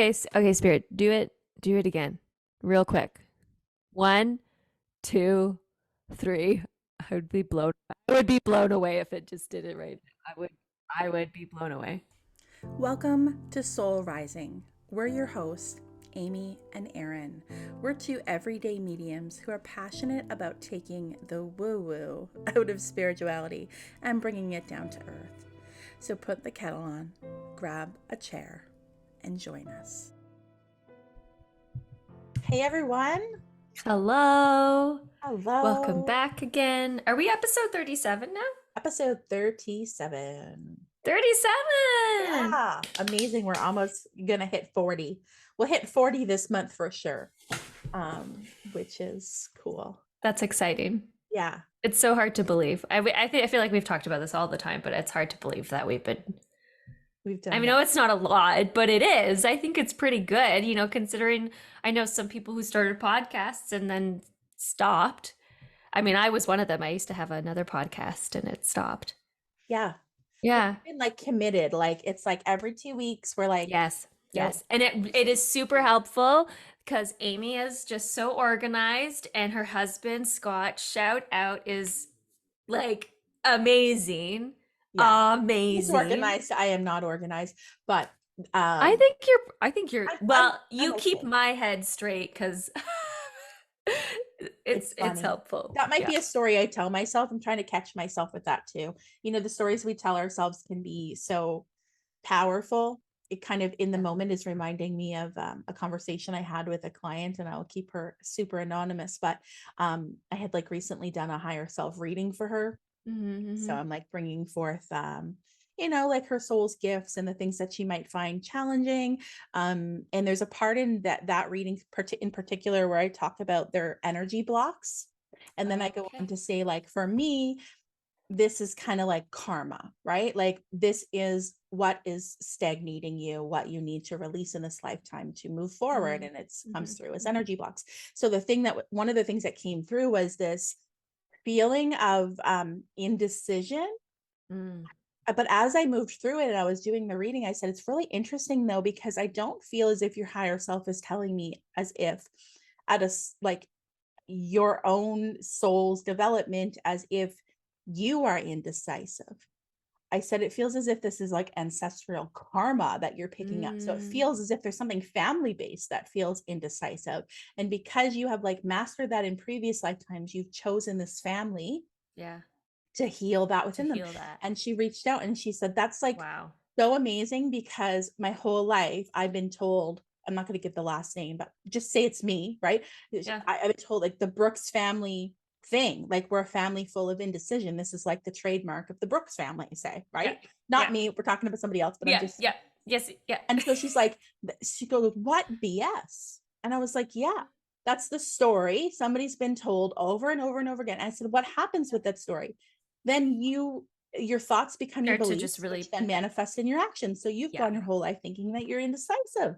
Okay, Spirit, do it. Do it again, real quick. 1, 2, 3. I would be blown. I would be blown away if it just did it right. I would. I would be blown away. Welcome to Soul Rising. We're your hosts, Amy and Erin. We're two everyday mediums who are passionate about taking the woo-woo out of spirituality and bringing it down to earth. So put the kettle on, grab a chair, and join us. Hey everyone. Hello. Hello. Welcome back again. Are we episode 37 now? Episode 37. 37. Yeah, amazing. We're almost gonna hit 40. We'll hit 40 this month for sure, which is cool. That's exciting. Yeah, It's so hard to believe. I feel like we've talked about this all the time, but it's hard to believe that we've done. I know it's not a lot, but it is. I think it's pretty good, considering I know some people who started podcasts and then stopped. I mean, I was one of them. I used to have another podcast and it stopped. Yeah. Yeah. Been like committed. Like it's like every 2 weeks we're like, Yes. And it is super helpful because Amy is just so organized and her husband, Scott, shout out, is like amazing. yeah, Amazing. he's organized. I am not organized, but I think you're you keep okay. my head straight because it's helpful. That might be a story I tell myself. I'm trying to catch myself with that too. The stories we tell ourselves can be so powerful. It kind of in the moment is reminding me of a conversation I had with a client, and I'll keep her super anonymous, but I had like recently done a higher self reading for her. So I'm like bringing forth like her soul's gifts and the things that she might find challenging, and there's a part in that reading in particular where I talk about their energy blocks, and then I go on to say, like, for me, this is kind of like karma, right? Like this is what is stagnating you, what you need to release in this lifetime to move forward, and it comes through as energy blocks. So one of the things that came through was this feeling of indecision. But as I moved through it and I was doing the reading, I said, it's really interesting though, because I don't feel as if your higher self is telling me as if at like your own soul's development, as if you are indecisive. I said, it feels as if this is like ancestral karma that you're picking up. So it feels as if there's something family based that feels indecisive. And because you have like mastered that in previous lifetimes, you've chosen this family to heal that within them. And she reached out and she said, that's like so amazing, because my whole life I've been told, I'm not going to give the last name, but just say it's me, right? I've been told like the Brookes family thing, like we're a family full of indecision. This is like the trademark of the Brookes family, say, right? Not me. We're talking about somebody else, but I'm just yes. And so she's like, she goes, what BS? And I was like, yeah, that's the story somebody's been told over and over and over again. And I said, what happens with that story? Then your thoughts become your beliefs, which then manifest in your actions. So you've gone your whole life thinking that you're indecisive.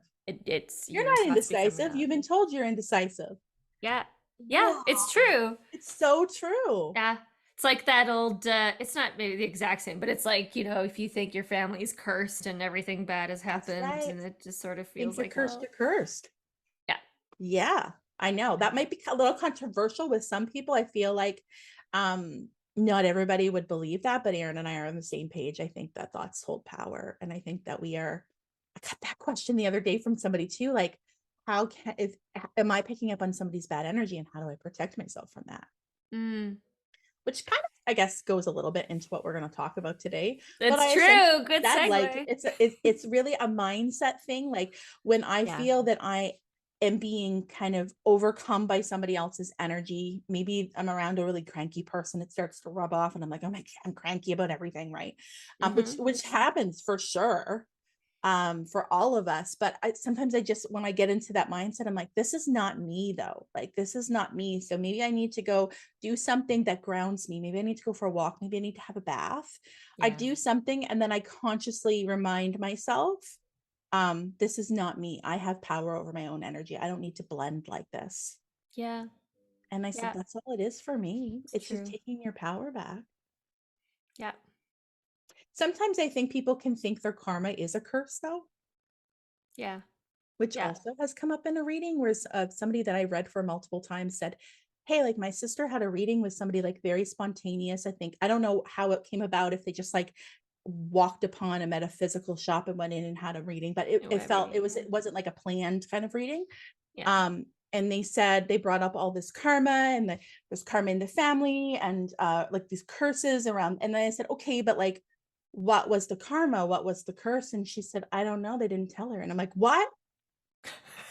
You're not indecisive. You've been told you're indecisive. Yeah. Whoa. It's true. It's so true. Yeah. It's like that old, it's not maybe the exact same, but it's like, if you think your family's cursed and everything bad has happened, and it just sort of feels like cursed, you're cursed. Yeah. Yeah, I know that might be a little controversial with some people. I feel like not everybody would believe that, but Erin and I are on the same page. I think that thoughts hold power. And I think that I got that question the other day from somebody too, like, am I picking up on somebody's bad energy, and how do I protect myself from that? Which kind of, I guess, goes a little bit into what we're going to talk about today. It's true. Good segue. Like, it's really a mindset thing. Like when I feel that I am being kind of overcome by somebody else's energy, maybe I'm around a really cranky person, it starts to rub off and I'm like, oh my God, I'm cranky about everything, right? Which happens for sure. For all of us. But sometimes when I get into that mindset, I'm like, this is not me though. Like, this is not me. So maybe I need to go do something that grounds me. Maybe I need to go for a walk. Maybe I need to have a bath. I do something, and then I consciously remind myself, this is not me. I have power over my own energy. I don't need to blend like this. Yeah. And I said, that's all it is for me. It's just taking your power back. Yeah. Sometimes I think people can think their karma is a curse though. Yeah. which Yeah. also has come up in a reading, where somebody that I read for multiple times said, hey, like my sister had a reading with somebody like very spontaneous. I think, I don't know how it came about, if they just like walked upon a metaphysical shop and went in and had a reading, but it felt, it wasn't like a planned kind of reading. Yeah. And they said, they brought up all this karma, and there's karma in the family, and like these curses around. And then I said, okay, but like, what was the karma? What was the curse? And she said, I don't know. They didn't tell her. And I'm like, what?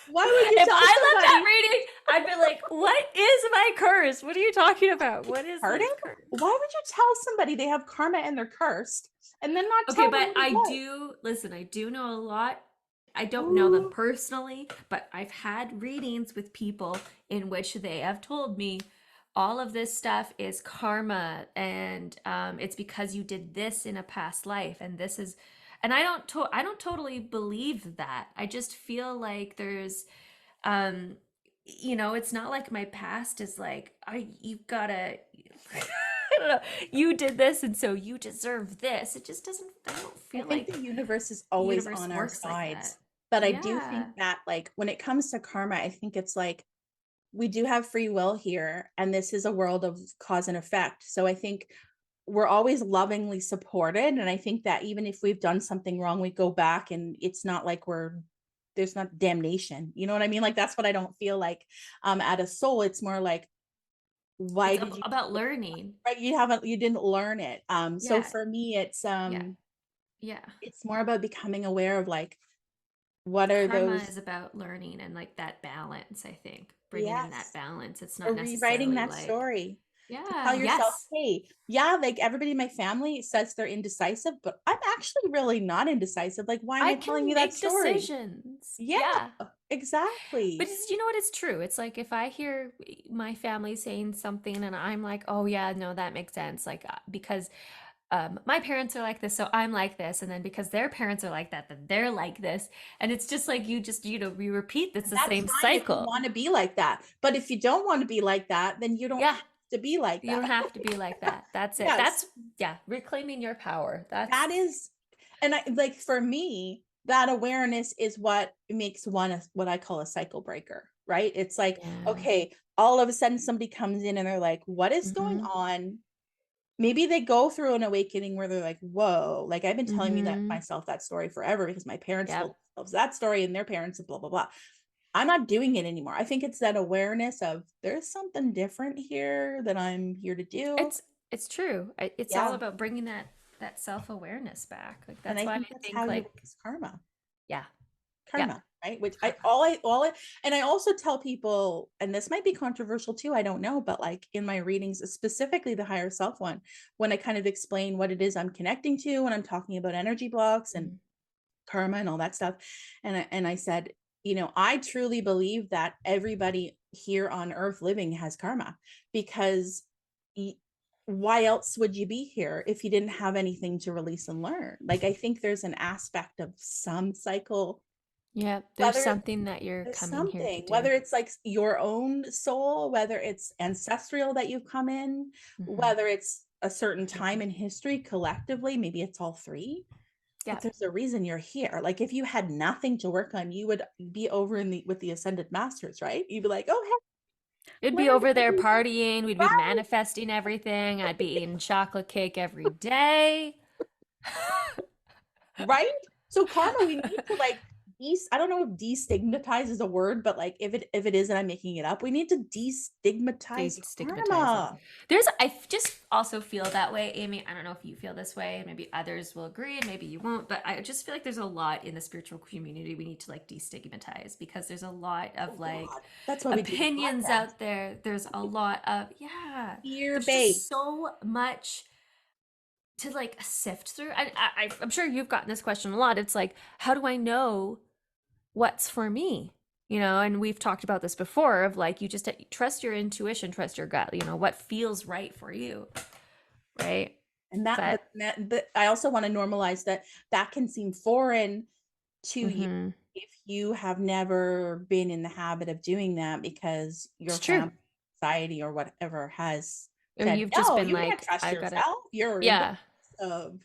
Why would you If tell I left that somebody? reading, I'd be like, what is my curse? What are you talking about? What is Pardon? this curse? Why would you tell somebody they have karma and they're cursed and then not Okay, tell them but what it was? I do know a lot. I don't know them personally, but I've had readings with people in which they have told me all of this stuff is karma, and it's because you did this in a past life, and this is, and I don't totally believe that. I just feel like there's, um, it's not like my past is like, you've gotta. I don't know. You did this, and so you deserve this. It just doesn't. I don't I feel think like the universe is the always universe on our works like that. sides. But I do think Yeah. that, like, when it comes to karma, I think it's like we do have free will here, and this is a world of cause and effect. So I think we're always lovingly supported. And I think that even if we've done something wrong, we go back, and it's not like there's not damnation. You know what I mean? Like, that's what I don't feel like at a soul. It's more like, why It's did you, about learning. right? You didn't learn it. So Yeah. for me, Yeah. Yeah. it's more about becoming aware of like, what are Karma those? is about learning and like that balance, I think. Bringing in that Yes. balance. It's not Or rewriting necessarily that like, story to tell yeah, yourself, yes. hey, yeah, like everybody in my family says they're indecisive, but I'm actually really not indecisive. Like, why am I I telling can you that make story? decisions. Yeah, Yeah. But exactly. you know what? It's true. It's like if I hear my family saying something and I'm like, oh, yeah, no, that makes sense. Like, because my parents are like this, so I'm like this. And then because their parents are like that, then they're like this. And it's just like you repeat this the That's same fine if you cycle. want to be like that. But if you don't want to be like that, then you don't Yeah. have to be like You don't that. have to be like that. That's it. Yes. Yeah, reclaiming your power. That is, and I like, for me, that awareness is what makes one what I call a cycle breaker, right? It's like, Yeah. okay, all of a sudden somebody comes in and they're like, what is going Mm-hmm. on? Maybe they go through an awakening where they're like, whoa, like I've been telling me that Mm-hmm. myself that story forever because my parents Yep. told themselves that story and their parents and blah blah blah. I'm not doing it anymore. I think it's that awareness of there's something different here that I'm here to do. It's true. It's all Yeah. about bringing that self-awareness back. Like And that's I why I think that's think how you like, release karma. yeah. Yeah. Karma, right? Which Karma. and I also tell people, and this might be controversial too, I don't know, but like in my readings, specifically the higher self one, when I kind of explain what it is I'm connecting to when I'm talking about energy blocks and Mhm. karma and all that stuff. And I said, I truly believe that everybody here on earth living has karma, because why else would you be here if you didn't have anything to release and learn? Like, I think there's an aspect of some cycle, Yeah, there's whether something that you're there's coming here to something, do. whether it's like your own soul, whether it's ancestral that you've come in, Hmm. whether it's a certain time in history collectively, maybe it's all three. Yeah. But there's a reason you're here. Like, if you had nothing to work on, you would be over in the with the ascended masters, right? You'd be like, oh, hey, It'd let be me over there go. partying. We'd be Right. manifesting everything. I'd be eating chocolate cake every day. Right? So karma, we need to like I don't know if destigmatize is a word, but like if it is and I'm making it up, we need to destigmatize Destigmatize it. karma. I just also feel that way, Amy. I don't know if you feel this way, and maybe others will agree, and maybe you won't. But I just feel like there's a lot in the spiritual community we need to like destigmatize, because there's a lot Oh of like God. That's why we do the opinions podcast. out there. There's a lot of, yeah. Fear There's just based. so much to like sift through. I'm sure you've gotten this question a lot. It's like, how do I know what's for me? And we've talked about this before of like, you just trust your intuition, trust your gut, what feels right for you, right? And that, But but I also want to normalize that can seem foreign to you mhm, if you have never been in the habit of doing that because your it's true. family, society, or whatever has Or said, you've just no, been you can't like, trust I've got to, yourself. You're in. yeah. of.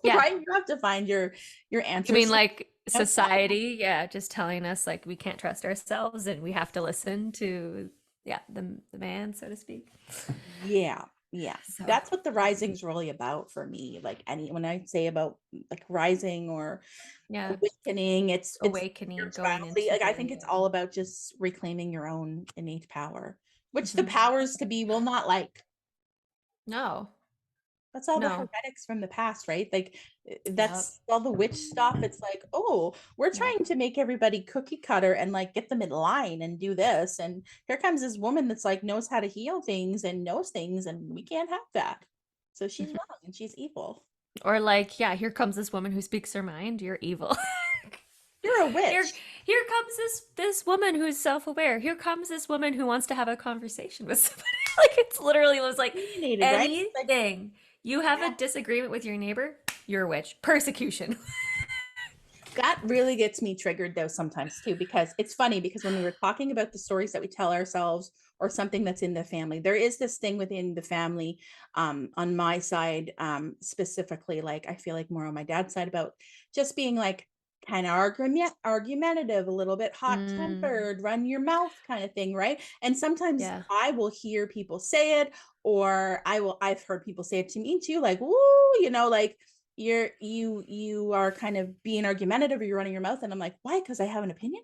Yeah. Right? You have to find your You answers. mean like Outside. society? Yeah, just telling us like we can't trust ourselves and we have to listen to, yeah, the man, so to speak. Yeah. Yeah. So, That's what the rising's really about for me. Like when I say about like rising or yeah, awakening, it's awakening, going spirituality. into Like I think the, it's all about just reclaiming your own innate power, which the Mhm. powers to be will not like. No, That's all the no. heretics from the past, right? Like Yep. that's all the witch stuff. It's like, oh, we're Yep. trying to make everybody cookie cutter and like get them in line and do this. And here comes this woman that's like knows how to heal things and knows things, and we can't have that. So she's Mhm. wrong and she's evil. Or like, yeah, here comes this woman who speaks her mind. You're evil. You're a Here, witch. here comes this woman who's self-aware. Here comes this woman who wants to have a conversation with somebody. Like it's literally was like Opinionated, right? Like, anything. You have yeah. a disagreement with your neighbor, you're a witch. Persecution. That really gets me triggered though sometimes too, because it's funny because when we were talking about the stories that we tell ourselves or something that's in the family, there is this thing within the family, on my side, specifically, like I feel like more on my dad's side about just being like kind of argumentative, a little bit hot Mm, tempered, run your mouth kind of thing, right? And sometimes yeah. I will hear people say it, or I've heard people say it to me too, like, woo, like you are kind of being argumentative or you're running your mouth, and I'm like, why? Because I have an opinion.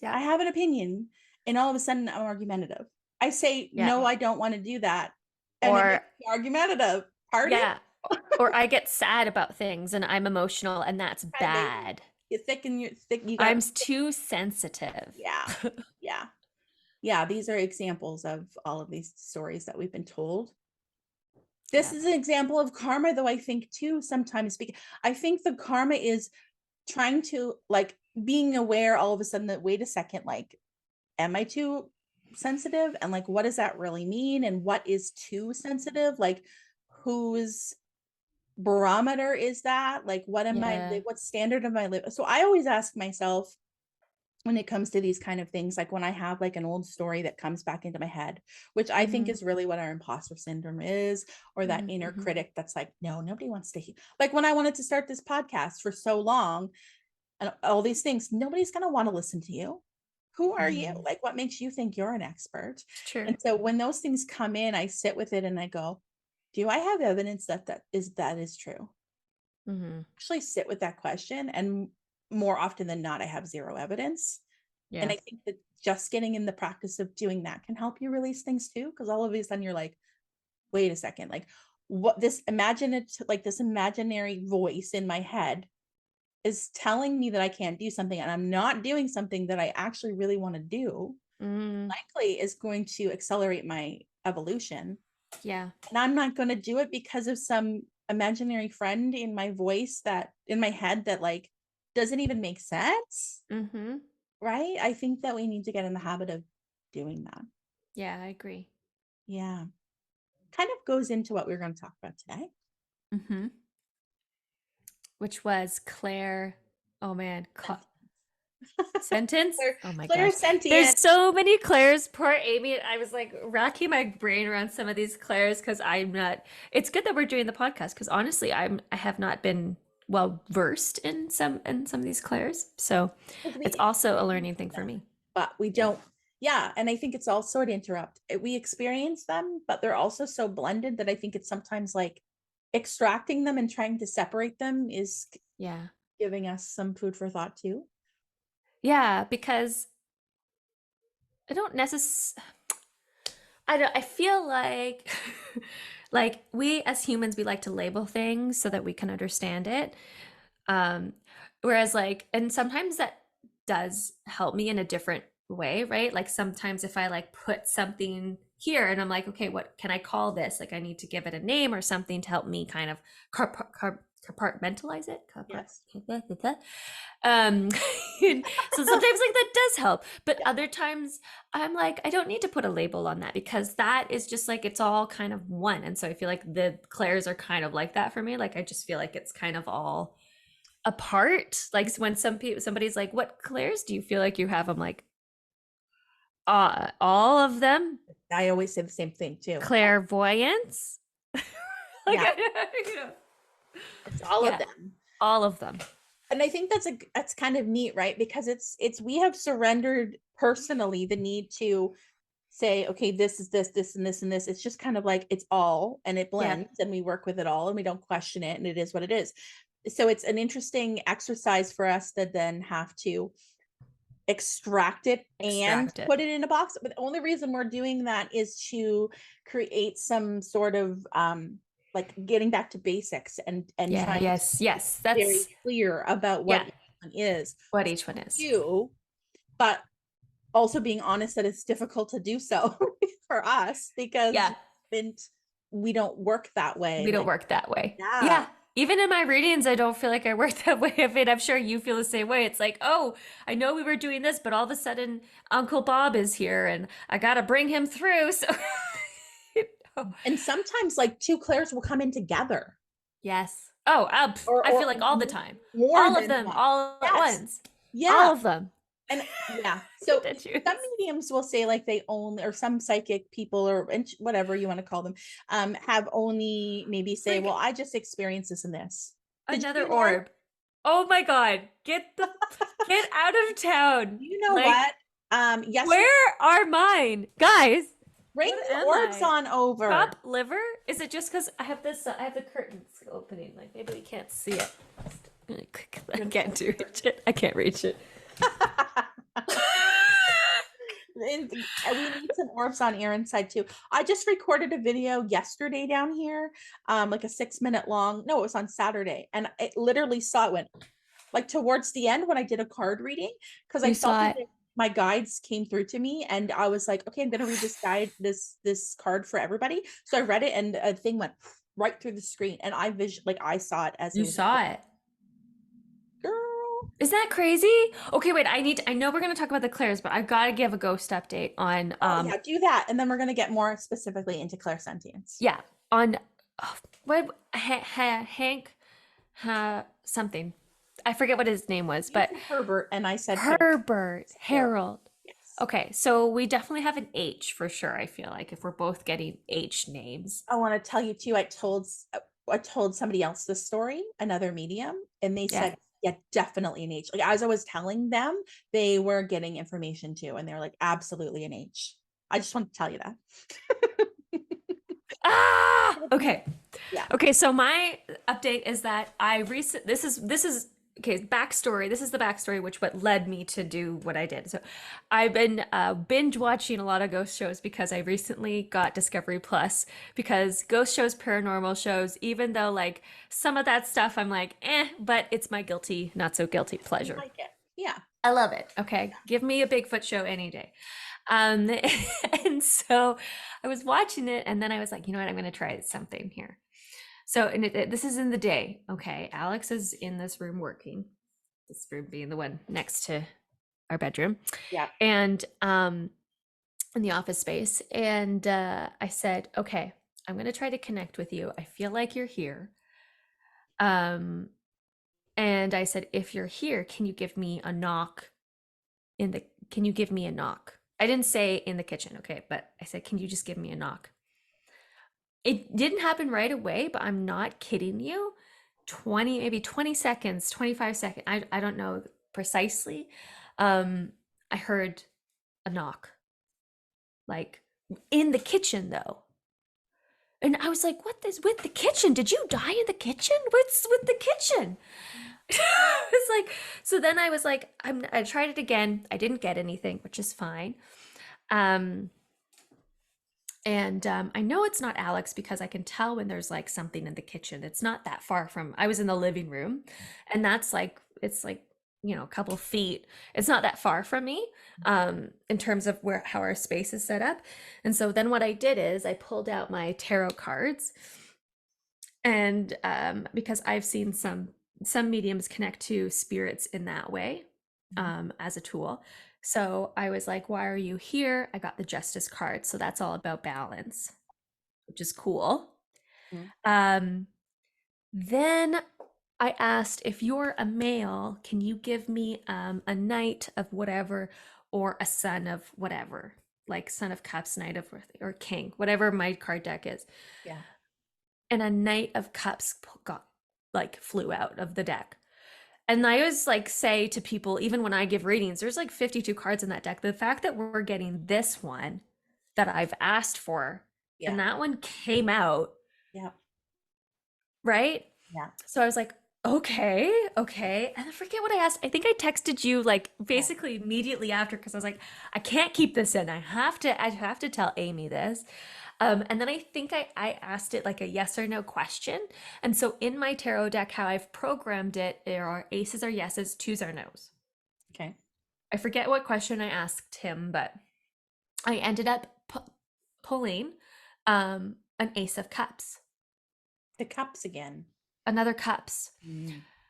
Yeah. I have an opinion, and all of a sudden I'm argumentative. I say Yeah. no, I don't want to do that, and it Or makes me argumentative. Pardon? yeah. Or I get sad about things and I'm emotional and that's Hi, baby. bad. You're thick and you're thick. You got I'm too sensitive. yeah, yeah, yeah. These are examples of all of these stories that we've been told. This Yeah. is an example of karma, though. I think too sometimes. I think the karma is trying to like being aware all of a sudden that wait a second, like am I too sensitive, and like what does that really mean, and what is too sensitive, like whose barometer is that, like what am I, Yeah. like what standard am I living? So I always ask myself when it comes to these kind of things, like when I have like an old story that comes back into my head, which I think Mm-hmm. is really what our imposter syndrome is, or that inner Mm-hmm. critic that's like, no, nobody wants to hear. Like when I wanted to start this podcast for so long and all these things, nobody's going to want to listen to you. Who are you? Mm-hmm. Like what makes you think you're an expert? It's true. And so when those things come in, I sit with it and I go, do I have evidence that is true? Mm-hmm. Actually sit with that question, and more often than not I have zero evidence. And Yeah. I think that just getting in the practice of doing that can help you release things too, because all of a sudden you're like, wait a second, like what this imaginary voice in my head is telling me that I can't do something, and I'm not doing something that I actually really want to do, Mm, likely is going to accelerate my evolution. yeah. And I'm not going to do it because of some imaginary friend in my voice that in my head that like doesn't even make sense. Mm-hmm. Right? I think that we need to get in the habit of doing that. Yeah, I agree. Yeah. Kind of goes into what we are going to talk about today. Mm-hmm. Which was Claire. Oh man, sentence. Oh my gosh. There's Clairsentient. so many Claires. Poor Amy. I was like racking my brain around some of these Claires because I'm not. It's good that we're doing the podcast because honestly, I have not been well versed in some of these Claires. So it's We also a learning thing for me. but we Yeah. don't. Yeah, and I think it's all sort of interrupt. We experience them, but they're also so blended that I think it's sometimes like extracting them and trying to separate them is Yeah. giving us some food for thought too. Yeah, because I don't necessarily I feel like like we as humans we like to label things so that we can understand it. Um whereas like and sometimes that does help me in a different way, right? Like sometimes if I like put something here and I'm like, okay, what can I call this? Like I need to give it a name or something to help me kind of compartmentalize it. Yes. Um, so sometimes like that does help, but other times I'm like, I don't need to put a label on that because that is just like it's all kind of one. And so I feel like the Claires are kind of like that for me. Like I just feel like it's kind of all apart. Like when somebody's like, "What Claires do you feel like you have?" I'm like, all of them. I always say the same thing too. Clairvoyance. Like, Yeah. you know. It's all of Yeah. them. All of them. And I think that's kind of neat, right? Because it's we have surrendered personally the need to say, okay, this is this and this and this. It's just kind of like it's all, and it Yeah. blends, and we work with it all, and we don't question it, and it is what it is. So it's an interesting exercise for us that then have to extract it and Extract it. put it in a box. But the only reason we're doing that is to create some sort of like getting back to basics and Yeah. trying Yes. Yes. to be very That's clear about what yeah. each one is What each one is. you, but also being honest that it's difficult to do so for us because Yeah. we don't work that way. We don't Like, work that way. yeah. Yeah. Even in my readings, I don't feel like I work that way. I mean, I'm sure you feel the same way. It's like, oh, I know we were doing this, but all of a sudden Uncle Bob is here and I gotta bring him through. So you know. And sometimes like two Claires will come in together. Yes. Oh, Or I feel like all the time. more All of than them, one. all at Yes. once. Yeah. All of them. And yeah, so That you- some mediums will say like they only, or some psychic people or whatever you want to call them, have only maybe say, Like well, I just experienced this and this. Did you another do that? orb. Oh my God. Get out of town. You know Like, what? Yes, where are mine? Guys, bring what the am orbs I? on over. Chop liver? Is it just because I have this? I have the curtains opening. Like maybe we can't see it. I can't do it. I can't reach it. And we need some orbs on Erin's side too. I just recorded a video yesterday down here, like a 6-minute long. No, it was on Saturday, and it literally saw it went like towards the end when I did a card reading because I You felt saw like it. my guides came through to me, and I was like, okay, I'm gonna read this guide, this card for everybody. So I read it, and a thing went right through the screen, and I saw it as You saw it. Girl. Is that crazy? Okay, wait. I know we're gonna talk about the Claires, but I've got to give a ghost update on Yeah, do that, and then we're gonna get more specifically into Clairsentience. yeah, on what Hank something. I forget what his name was, but Herbert, and I said Herbert Harold. Yes. Okay, so we definitely have an H for sure. I feel like if we're both getting H names. I want to tell you too. I told somebody else this story, another medium, and they said, yeah, definitely an H. Like as I was telling them, they were getting information too, and they were like, absolutely an H. I just want to tell you that. Okay. Yeah. Okay, so my update is that this is okay, backstory. This is the backstory, which what led me to do what I did. So I've been binge watching a lot of ghost shows because I recently got Discovery Plus, because ghost shows, paranormal shows, even though like some of that stuff I'm like, but it's my guilty, not so guilty pleasure. I like it. Yeah. I love it. Okay. Give me a Bigfoot show any day. And so I was watching it, and then I was like, you know what, I'm going to try something here. So, and this is in the day. Okay. Alex is in this room working, this room being the one next to our bedroom. Yeah. And, in the office space. And, I said, okay, I'm going to try to connect with you. I feel like you're here. And I said, if you're here, can you give me a knock can you give me a knock? I didn't say in the kitchen. Okay. But I said, can you just give me a knock? It didn't happen right away, but I'm not kidding you. 20 seconds, 25 seconds. I don't know precisely. I heard a knock, like in the kitchen though. And I was like, what is with the kitchen? Did you die in the kitchen? What's with the kitchen? It's like, so then I was like, I tried it again. I didn't get anything, which is fine. And I know it's not Alex because I can tell when there's like something in the kitchen. It's not that far from, I was in the living room, and that's like, it's like, you know, a couple feet. It's not that far from me in terms of how our space is set up. And so then what I did is I pulled out my tarot cards, and because I've seen some mediums connect to spirits in that way as a tool. So I was like, why are you here? I got the Justice card. So that's all about balance, which is cool. Then I asked, if you're a male, can you give me a knight of whatever, or a son of whatever, like son of cups, knight of, or king, whatever my card deck is. Yeah. and a Knight of Cups got like flew out of the deck. And I always like say to people, even when I give readings, there's like 52 cards in that deck. The fact that we're getting this one that I've asked for, and Yeah. that one came out, Yeah. right? Yeah. So I was like, okay, okay. And I forget what I asked. I think I texted you like basically immediately after because I was like, I can't keep this in. I have to tell Amy this. And then I think I asked it like a yes or no question. And so in my tarot deck, how I've programmed it, there are aces are yeses, twos are nos. Okay. I forget what question I asked him, but I ended up pulling an ace of cups, The cups again. another cups.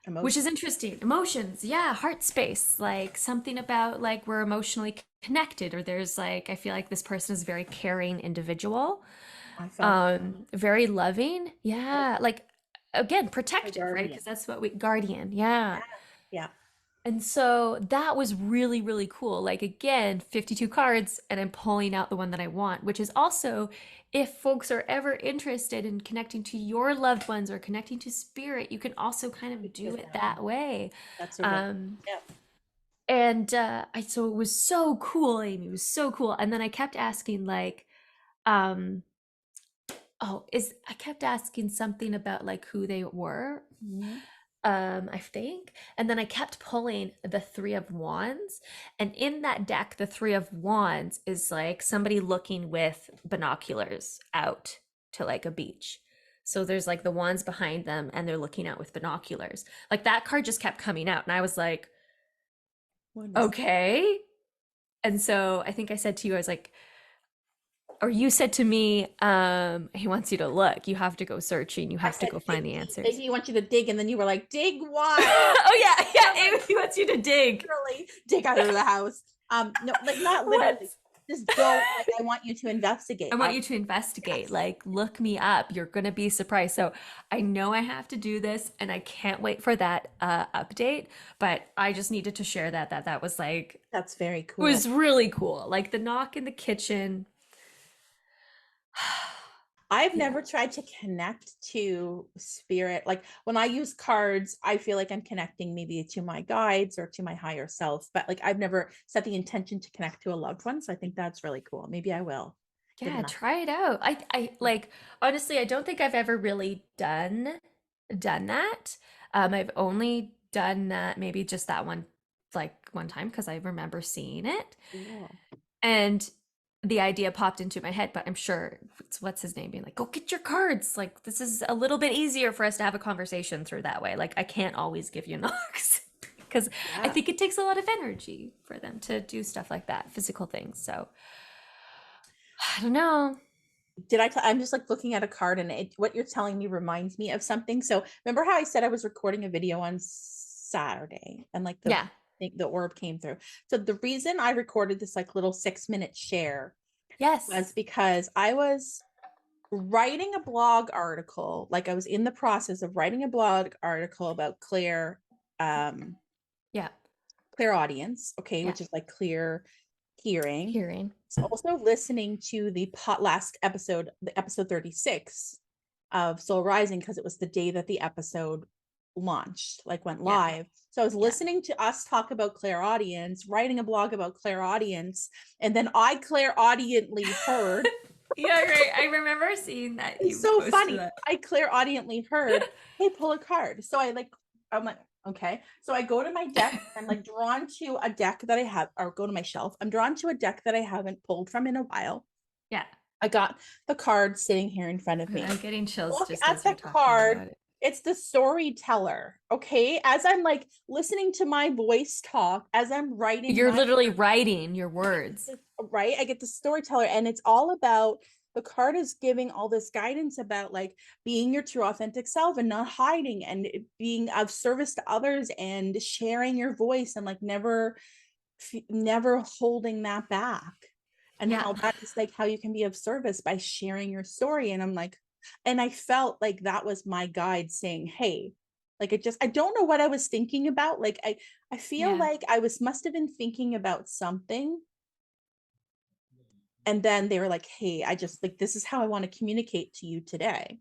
Which is Emotion. interesting. Emotions, yeah, heart space, like something about like we're emotionally connected, or there's like I feel like this person is a very caring individual, I felt very loving, yeah, like again my protective, right? guardian. Because that's what we guardian, yeah. Yeah. Yeah. And so that was really, really cool. Like again, 52 cards, and I'm pulling out the one that I want, which is also if folks are ever interested in connecting to your loved ones or connecting to spirit, you can also kind of do it that way. That's a really, Um, yeah. and so it was so cool, Amy. It was so cool. And then I kept asking like, um, I kept asking something about like who they were, Mhm. I think. And then I kept pulling the Three of Wands. And in that deck, the Three of Wands is like somebody looking with binoculars out to like a beach. So there's like the wands behind them and they're looking out with binoculars. Like that card just kept coming out. And I was like, What is okay. And so I think I said to you, I was like, or you said to me, he wants you to look. You have to go searching. You I have to said go find dig the deep. answers. Maybe he wants you to dig, and then you were like, dig why? Oh yeah, yeah. I'm like, He wants you to dig. literally dig out of the house. No, like not literally. What? Just go. Like I want you to investigate. I want you to investigate. Yes. Like, look me up. You're gonna be surprised. So I know I have to do this, and I can't wait for that update. But I just needed to share that was like it That's very cool. was really cool. Like the knock in the kitchen. I've Yeah. never tried to connect to spirit. Like when I use cards, I feel like I'm connecting maybe to my guides or to my higher self, but like I've never set the intention to connect to a loved one. So I think that's really cool. Maybe I will. Give Yeah, it a try it out. I like honestly, I don't think I've ever really done that. I've only done that maybe just that one like one time because I remember seeing it. cool. And the idea popped into my head, but I'm sure what's his name being like, go get your cards. Like this is a little bit easier for us to have a conversation through that way. Like I can't always give you knocks because I Yeah. think it takes a lot of energy for them to do stuff like that, physical things. So I don't know. I'm just like looking at a card, and what you're telling me reminds me of something. So remember how I said I was recording a video on Saturday and like Yeah. the orb came through. So the reason I recorded this like little 6-minute share Yes. was because I was writing a blog article. Like I was in the process of writing a blog article about Yeah. clairaudience, okay, Yeah. which is like clear hearing. Hearing. So also listening to the last episode, the episode 36 of Soul Rising, because it was the day that the episode launched, like went Yeah. live. So I was Yeah. listening to us talk about clairaudience, writing a blog about clairaudience, and then I clairaudiently heard. Yeah, right. I remember seeing that you It's so posted funny. that. I clairaudiently heard, hey, pull a card. So I'm like, okay. So I go to my deck. I'm like drawn to a deck that I have, or go to my shelf. I'm drawn to a deck that I haven't pulled from in a while. Yeah. I got the card sitting here in front of me. I'm getting chills Look just at as the you're talking card. about it. It's the storyteller. Okay. As I'm like listening to my voice talk, as I'm writing, You're literally writing your words. right? I get the storyteller, and it's all about the card is giving all this guidance about like being your true authentic self and not hiding and being of service to others and sharing your voice and like never holding that back, and Yeah. how that is like how you can be of service by sharing your story. And I'm like, and I felt like that was my guide saying, hey, like I don't know what I was thinking about. Like I feel Yeah. like I must have been thinking about something, and then they were like, hey, I just like, this is how I want to communicate to you today.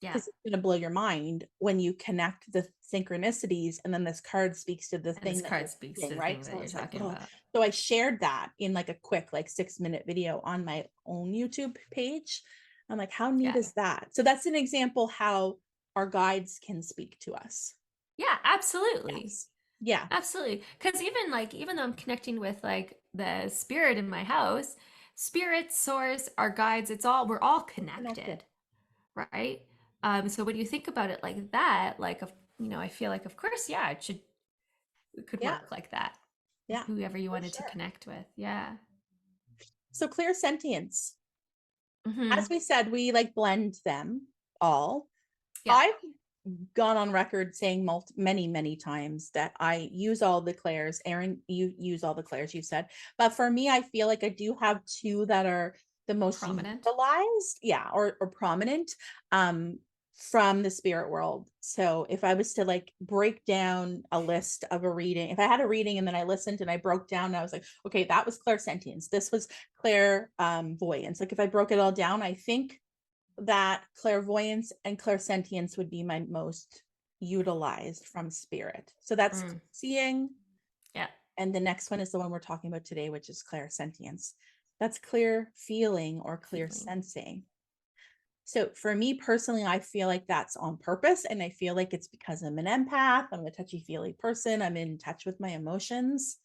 Yeah. because it's going to blow your mind when you connect the synchronicities and then this card speaks to the And this thing that card you're speaks to thinking, the right? thing So that you're it's like, talking oh, about. so I shared that in like a quick, like 6-minute video on my own YouTube page. I'm like, how neat Yeah. is that? So that's an example how our guides can speak to us. Yeah, absolutely. Yes. Yeah. Absolutely. Because even like, even though I'm connecting with like the spirit in my house, spirit, source, our guides, we're all Connected. connected, right? So when you think about it like that, like, I feel like, of course, yeah, it could Yeah. work like that. Yeah. Whoever you For wanted to sure. connect with. Yeah. So Clairsentience, as Hmm. we said, we like blend them all. Yeah. I've gone on record saying many times that I use all the clairs. Erin, you use all the clairs, you said. But for me, I feel like I do have two that are the most Prominent. utilized, yeah, or prominent from the spirit world. So if I was to like break down a list of a reading, if I had a reading and then I listened and I broke down and I was like, okay, that was clairsentience, this was clairvoyance. Like if I broke it all down, I think that clairvoyance and clairsentience would be my most utilized from spirit. So that's Mm. seeing. Yeah. And the next one is the one we're talking about today, which is clairsentience. That's clear feeling or clear Feeling. sensing. So for me personally, I feel like that's on purpose. And I feel like it's because I'm an empath, I'm a touchy-feely person, I'm in touch with my emotions.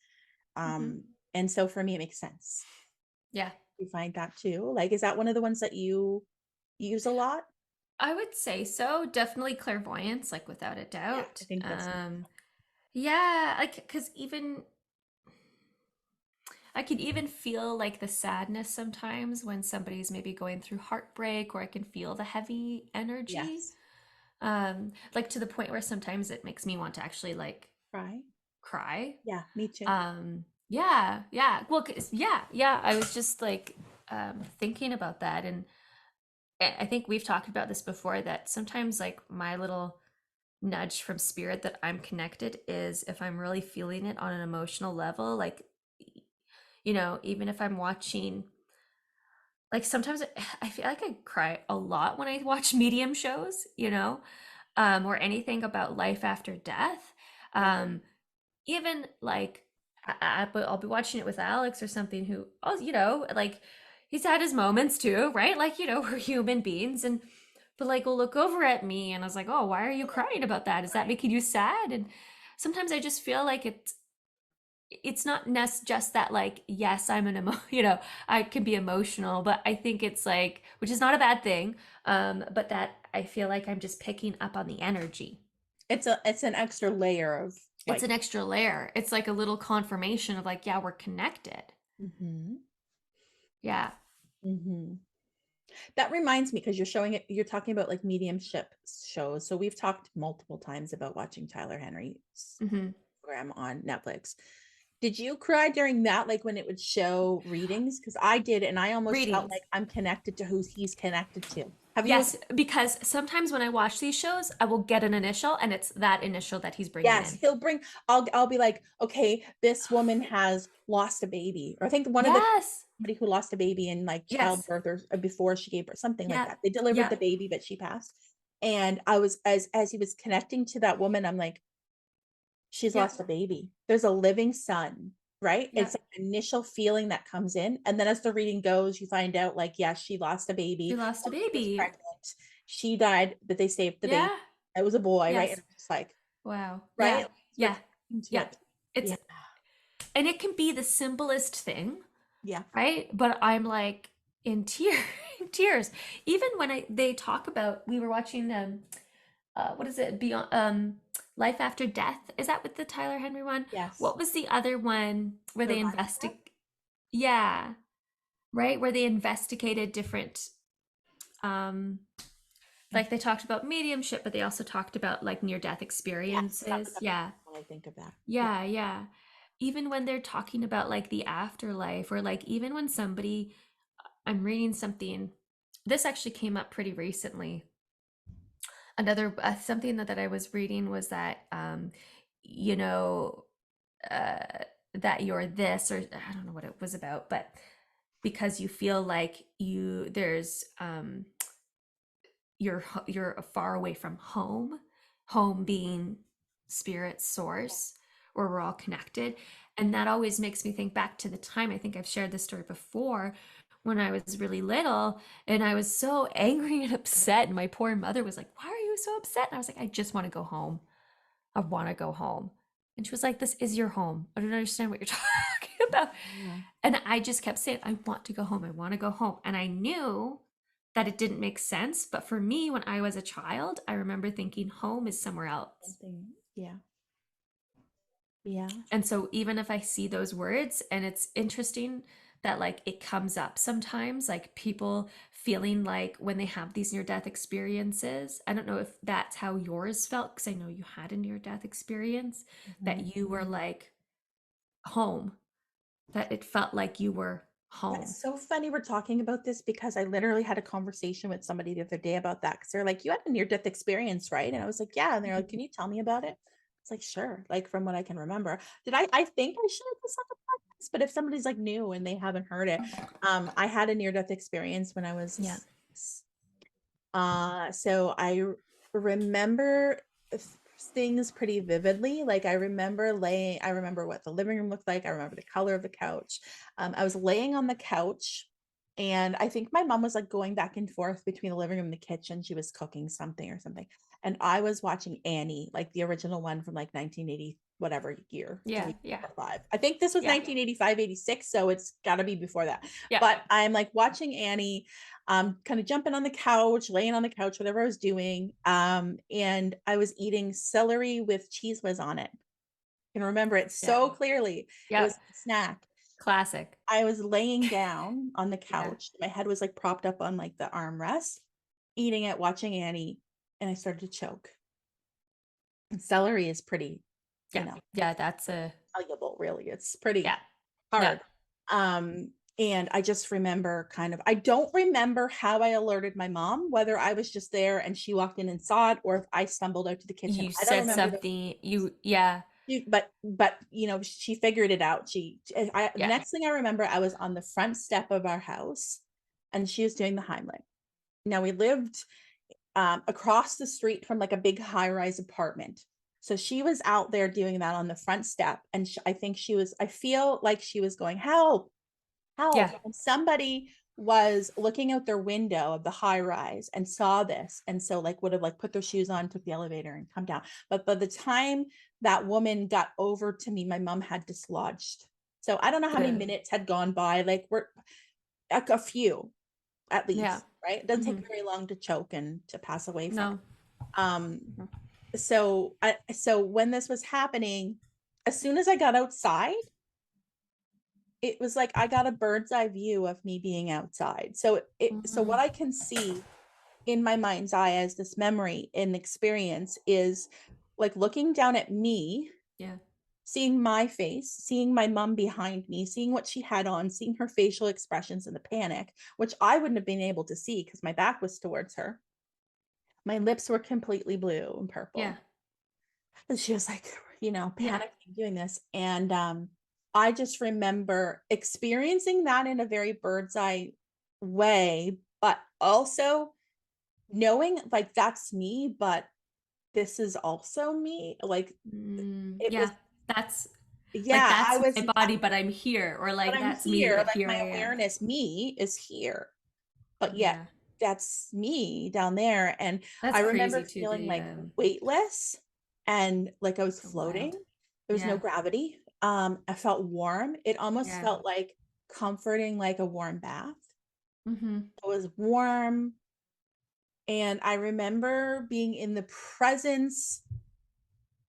Hmm. And so for me, it makes sense. Yeah. You find that too? Like, is that one of the ones that you use a lot? I would say so. Definitely clairvoyance, like without a Yeah, I doubt. think that's Yeah, like because even I can even feel like the sadness sometimes when somebody's maybe going through heartbreak, or I can feel the heavy energy. yes. Like to the point where sometimes it makes me want to actually like Cry. cry. Yeah, me too. Yeah, yeah. Well, yeah. I was just like thinking about that, and I think we've talked about this before, that sometimes like my little nudge from spirit that I'm connected is if I'm really feeling it on an emotional level, like, even if I'm watching, like sometimes I feel like I cry a lot when I watch medium shows, or anything about life after death. Yeah. Um, Even like but I'll be watching it with Alex or something, who, oh, like he's had his moments too, right? Like, we're human beings, and but like will look over at me and I was like, oh, why are you crying about that? Is that making you sad? And sometimes I just feel like it's not just that, like, yes, I'm an I can be emotional, but I think it's like, which is not a bad thing, but that I feel like I'm just picking up on the energy. It's an extra layer of It's like, an extra layer. It's like a little confirmation of like, yeah, we're connected. mm-hmm, Yeah. mm-hmm. That reminds me, because you're showing it, you're talking about like mediumship shows. So we've talked multiple times about watching Tyler Henry's Hmm. program on Netflix. Did you cry during that, like when it would show readings? Because I did, and I almost felt Readings. like I'm connected to who he's connected to. Have you? Yes, because sometimes when I watch these shows, I will get an initial, and it's that initial that he's bringing Yes, in. he'll bring. I'll be like, okay, this woman has lost a baby, or I think one of the Yes. somebody who lost a baby in like Yes. childbirth or before she gave birth, something like Yeah. that. They delivered Yeah. the baby, but she passed. And I was, as he was connecting to that woman, I'm like, she's Yeah. lost a baby. There's a living son, right? Yeah. It's like initial feeling that comes in, and then as the reading goes, you find out like, yes, she lost a She baby. lost a Oh, she was baby. pregnant. She died, but they saved the baby. Yeah. It was a boy, right? And Yes. I'm just like, Wow. right? Yeah. We're Yeah. connecting to Yeah. it. It's Yeah. and it can be the simplest thing, Yeah. right? But I'm like in tears, in tears. Even when they talk about, we were watching what is it, beyond life after death, is that with the Tyler Henry one? Yes. What was the other one where they Survivor. investigate, yeah, right, where they investigated different, um like they talked about mediumship, but they also talked about like near death Yes. experiences. That's Yeah. when I think of that. Yeah. Yeah, yeah. Even when they're talking about like the afterlife, or like even when somebody, I'm reading something, this actually came up pretty recently. Another something that I was reading was that, you know, uh, that you're this, or I don't know what it was about, but because you feel like you're far away from home, home being spirit source, where we're all connected. And that always makes me think back to the time, I think I've shared this story before, when I was really little and I was so angry and upset. And my poor mother was like, "Why are you so upset?" And I was like, "I just want to go home. I want to go home." And she was like, "This is your home. I don't understand what you're talking about." Yeah. And I just kept saying, "I want to go home. I want to go home." And I knew that it didn't make sense. But for me, when I was a child, I remember thinking home is somewhere else. Yeah. Yeah. And so even if I see those words, and it's interesting that like it comes up sometimes, like people feeling like when they have these near death experiences, I don't know if that's how yours felt, because I know you had a near death experience, that you were like home, that it felt like you were home. That's so funny we're talking about this, because I literally had a conversation with somebody the other day about that, because they're like, "You had a near death experience, right?" And I was like, "Yeah." And they're like, "Can you tell me about it?" It's like, "Sure." Like, from what I can remember. I think I shared this on the podcast, but if somebody's like new and they haven't heard it, I had a near death experience when I was Yeah. 6. So I remember things pretty vividly. Like, I remember what the living room looked like. I remember the color of the couch. I was laying on the couch, and I think my mom was like going back and forth between the living room and the kitchen. She was cooking something or something. And I was watching Annie, like the original one from like 1980, whatever year. Yeah. Yeah. 5. I think this was Yeah. 1985, 86. So it's got to be before that. Yeah. But I'm like watching Annie, kind of jumping on the couch, laying on the couch, whatever I was doing. And I was eating celery with cheese whiz on it. I can remember it so clearly. It Yeah. was a snack. Classic. I was laying down on the Yeah. couch. My head was like propped up on like the armrest, eating it, watching Annie, and I started to choke. And celery is pretty, Yeah. Yeah. That's a, valuable, really. It's pretty yeah. Yeah. hard. And I just remember I don't remember how I alerted my mom, whether I was just there and she walked in and saw it, or if I stumbled out to the kitchen. You I don't said remember something, yeah. but she figured it out. The Yeah. next thing I remember, I was on the front step of our house and she was doing the Heimlich. Now, we lived across the street from like a big high-rise apartment. So she was out there doing that on the front step. And I feel like she was going, "Help, help." Yeah. And somebody was looking out their window of the high rise and saw this. And so like would have like put their shoes on, took the elevator and come down. But by the time that woman got over to me, my mom had dislodged. So I don't know how many minutes had gone by. Like we're a few at least, Yeah. right? It doesn't take very long to choke and to pass away from No. it. So when this was happening, as soon as I got outside, it was like I got a bird's eye view of me being outside. So what I can see in my mind's eye as this memory and experience is like looking down at me, Yeah. seeing my face, seeing my mom behind me, seeing what she had on, seeing her facial expressions and the panic, which I wouldn't have been able to see because my back was towards her. My lips were completely blue and purple. Yeah. And she was like, panicking, doing this. And I just remember experiencing that in a very bird's eye way, but also knowing like that's me, but this is also me. Like it was, That's like, yeah, that's my body, but I'm here, or like, but I'm that's me, here. but Like here my I am. awareness, me is here, but yet Yeah. that's me down there. And That's I remember crazy too. feeling The like weightless and like I was so floating. wild. There was no Yeah. gravity. I felt warm. It almost Yeah. felt like comforting, like a warm bath. Mm-hmm. It was warm. And I remember being in the presence.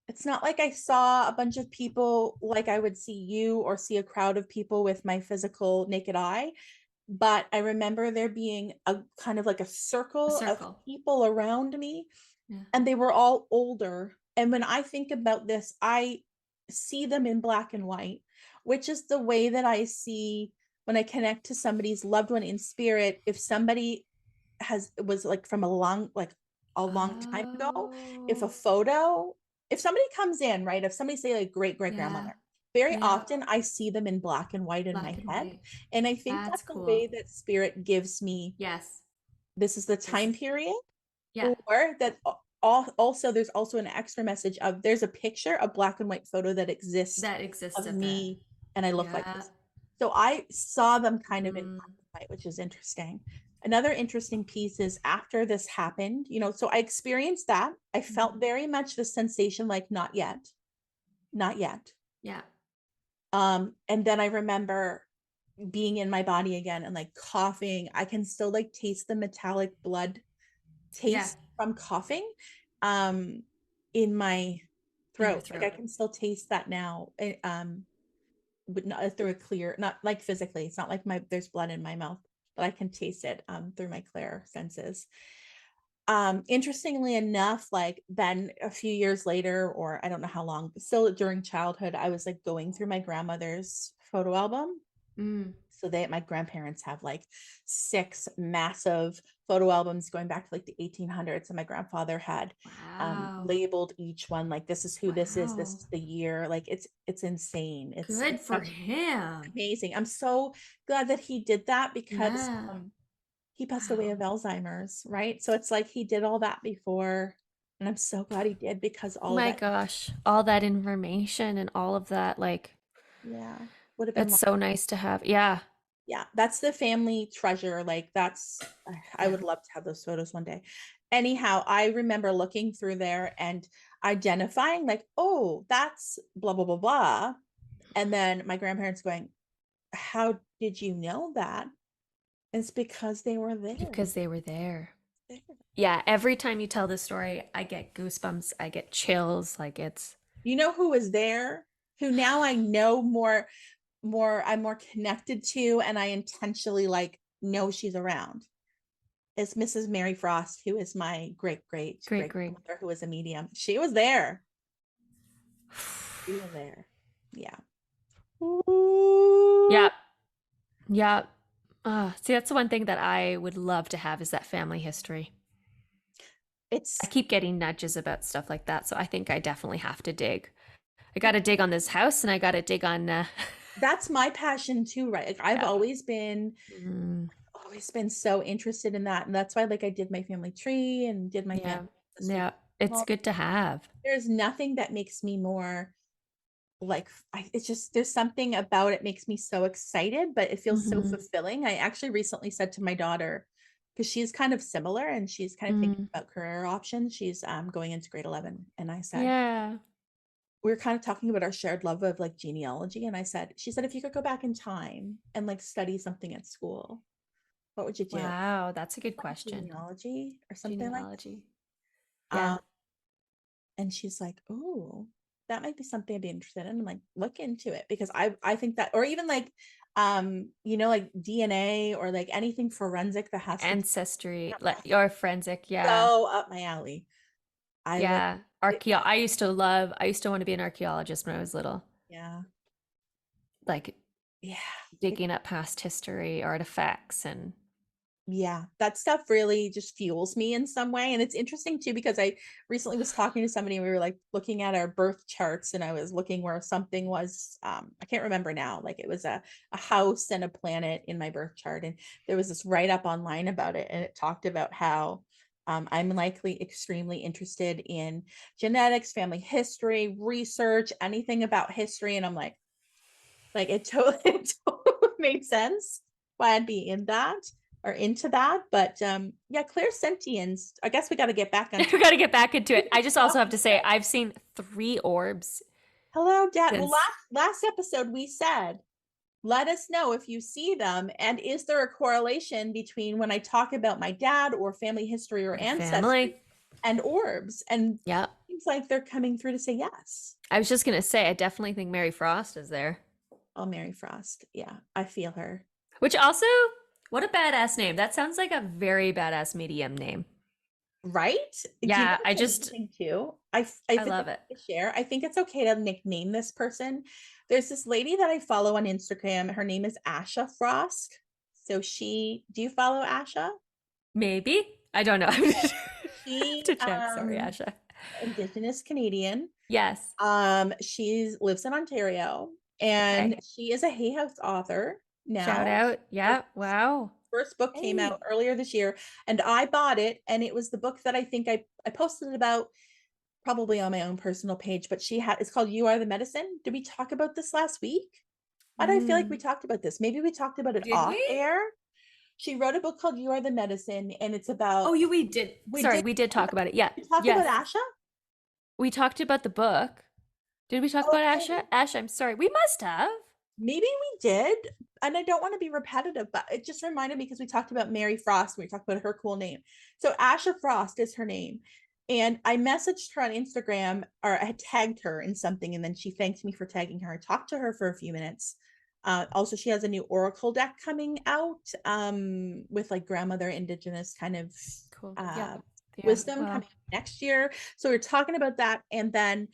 It's not like I saw a bunch of people like I would see you or see a crowd of people with my physical naked eye. But I remember there being a kind of like a circle of people around me, Yeah. and they were all older. And when I think about this, I see them in black and white, which is the way that I see when I connect to somebody's loved one in spirit. If somebody was like from a long time ago, if somebody comes in, right, if somebody say like great grandmother, very often I see them in black and white in my head. And I think that's the way that spirit gives me. Yes. This is the time period. Yeah. Or that also there's also an extra message of there's a picture, a black and white photo that exists That exists of of that. me and I look like Yeah. this. So I saw them kind of in Mm. black and white, which is interesting. Another interesting piece is after this happened, so I experienced that. I felt very much the sensation like not yet, not yet. Yeah. And then I remember being in my body again and like coughing. I can still like taste the metallic blood Yeah. taste from coughing in my In your throat. Like I throat. can still taste that now. But not through a clear, not like physically. It's not like there's blood in my mouth, but I can taste it through my clear senses. Interestingly enough, like then a few years later, or I don't know how long, but still during childhood, I was like going through my grandmother's photo album. Mm. So my grandparents have like 6 massive photo albums going back to like the 1800s, and my grandfather had Wow. labeled each one like this is who this Wow. is the year. Like it's insane. It's Good for him. amazing. I'm so glad that he did that because Yeah. he passed away Wow. of Alzheimer's, right? So it's like he did all that before, and I'm so glad he did because Oh all of my that, gosh. All that information and all of that, like, yeah, would have been that's so nice to have. Yeah. yeah, that's the family treasure. Like I Yeah. would love to have those photos one day. Anyhow, I remember looking through there and identifying like, oh, that's blah blah blah blah. And then my grandparents going, how did you know that? It's because they were there. Because they were there. Yeah. Every time you tell this story, I get goosebumps. I get chills. Like it's. You know who was there? Who now I know I'm more connected to, and I intentionally like know she's around. Is Mrs. Mary Frost, who is my great great Great, great great. grandmother, who was a medium. She was there. She was there. Yeah. Ooh. Yeah. Yeah. See, that's the one thing that I would love to have is that family history. I It's keep getting nudges about stuff like that, so I think I definitely have to dig. I got to dig on this house, and I got to dig on. that's my passion too, right? Like I've Yeah. Mm, always been so interested in that, and that's why like I did my family tree and did my yeah. family history. Yeah. It's Well, good to have. there's nothing that makes me more like it's just there's something about it makes me so excited, but it feels so Hmm. fulfilling. I actually recently said to my daughter, because she's kind of similar and she's kind of thinking Mm, about career options. She's going into grade 11, and I said, yeah. we were kind of talking about our shared love of like genealogy, and she said, if you could go back in time and like study something at school, what would you do? Wow, that's a good question. Genealogy or something like Genealogy. that. Yeah. And she's like, oh, that might be something I'd be interested in. I'm like, look into it, because I think that, or even like like DNA or like anything forensic that has to do Ancestry, with like your forensic. Yeah. so up my alley. I love Yeah. it. I used to want to be an archaeologist when I was little. Yeah. Like Yeah. digging up past history, artifacts, and Yeah, that stuff really just fuels me in some way. And it's interesting too, because I recently was talking to somebody and we were like looking at our birth charts, and I was looking where something was, I can't remember now, like it was a house and a planet in my birth chart. And there was this write up online about it, and it talked about how I'm likely extremely interested in genetics, family history, research, anything about history. And I'm like it totally, it totally made sense why I'd be in that or into that. But yeah, Clairsentience. I guess we got to get back on we got to get back into it. we I were just also have talking to say about. I've seen 3 orbs Hello, Dad. Well, since last episode we said, let us know if you see them, and is there a correlation between when I talk about my dad or family history or your ancestry family. and orbs? And Yeah. seems like they're coming through to say yes. I was just gonna say I definitely think Mary Frost is there. Oh, Mary Frost. Yeah, I feel her. Which also, what a badass name. That sounds like a very badass medium name. Right? Do you know Yeah, I what's just amazing too? I I think love it. to share. I think it's okay to nickname this person. There's this lady that I follow on Instagram. Her name is Asha Frost. So do you follow Asha? Maybe. I don't know. She To check. Sorry, Asha. Indigenous Canadian. Yes. She lives in Ontario, Okay. and she is a Hay House author Shout now. out. Yeah. Wow. first book came Hey. out earlier this year, and I bought it, and it was the book that I think I posted it about probably on my own personal page, but it's called You Are the Medicine. Did we talk about this last week? Why do I feel like we Mm, talked about this? Maybe we talked about it did off we? air. She wrote a book called You Are the Medicine, and it's about, Oh, you we did. we Sorry, did we did talk about it. Yeah. we talk about Yes. Asha. We talked about the book. Did we talk about Asha? Okay, Asha, I'm sorry. We must have. maybe we did, and I don't want to be repetitive, but it just reminded me because we talked about Mary Frost when we talked about her cool name. So Asha Frost is her name, and I messaged her on Instagram, or I had tagged her in something, and then she thanked me for tagging her. I talked to her for a few minutes. Also, she has a new oracle deck coming out, with like grandmother indigenous kind of Cool. Yeah. uh, Yeah. wisdom Well, coming next year. So we are talking about that, and then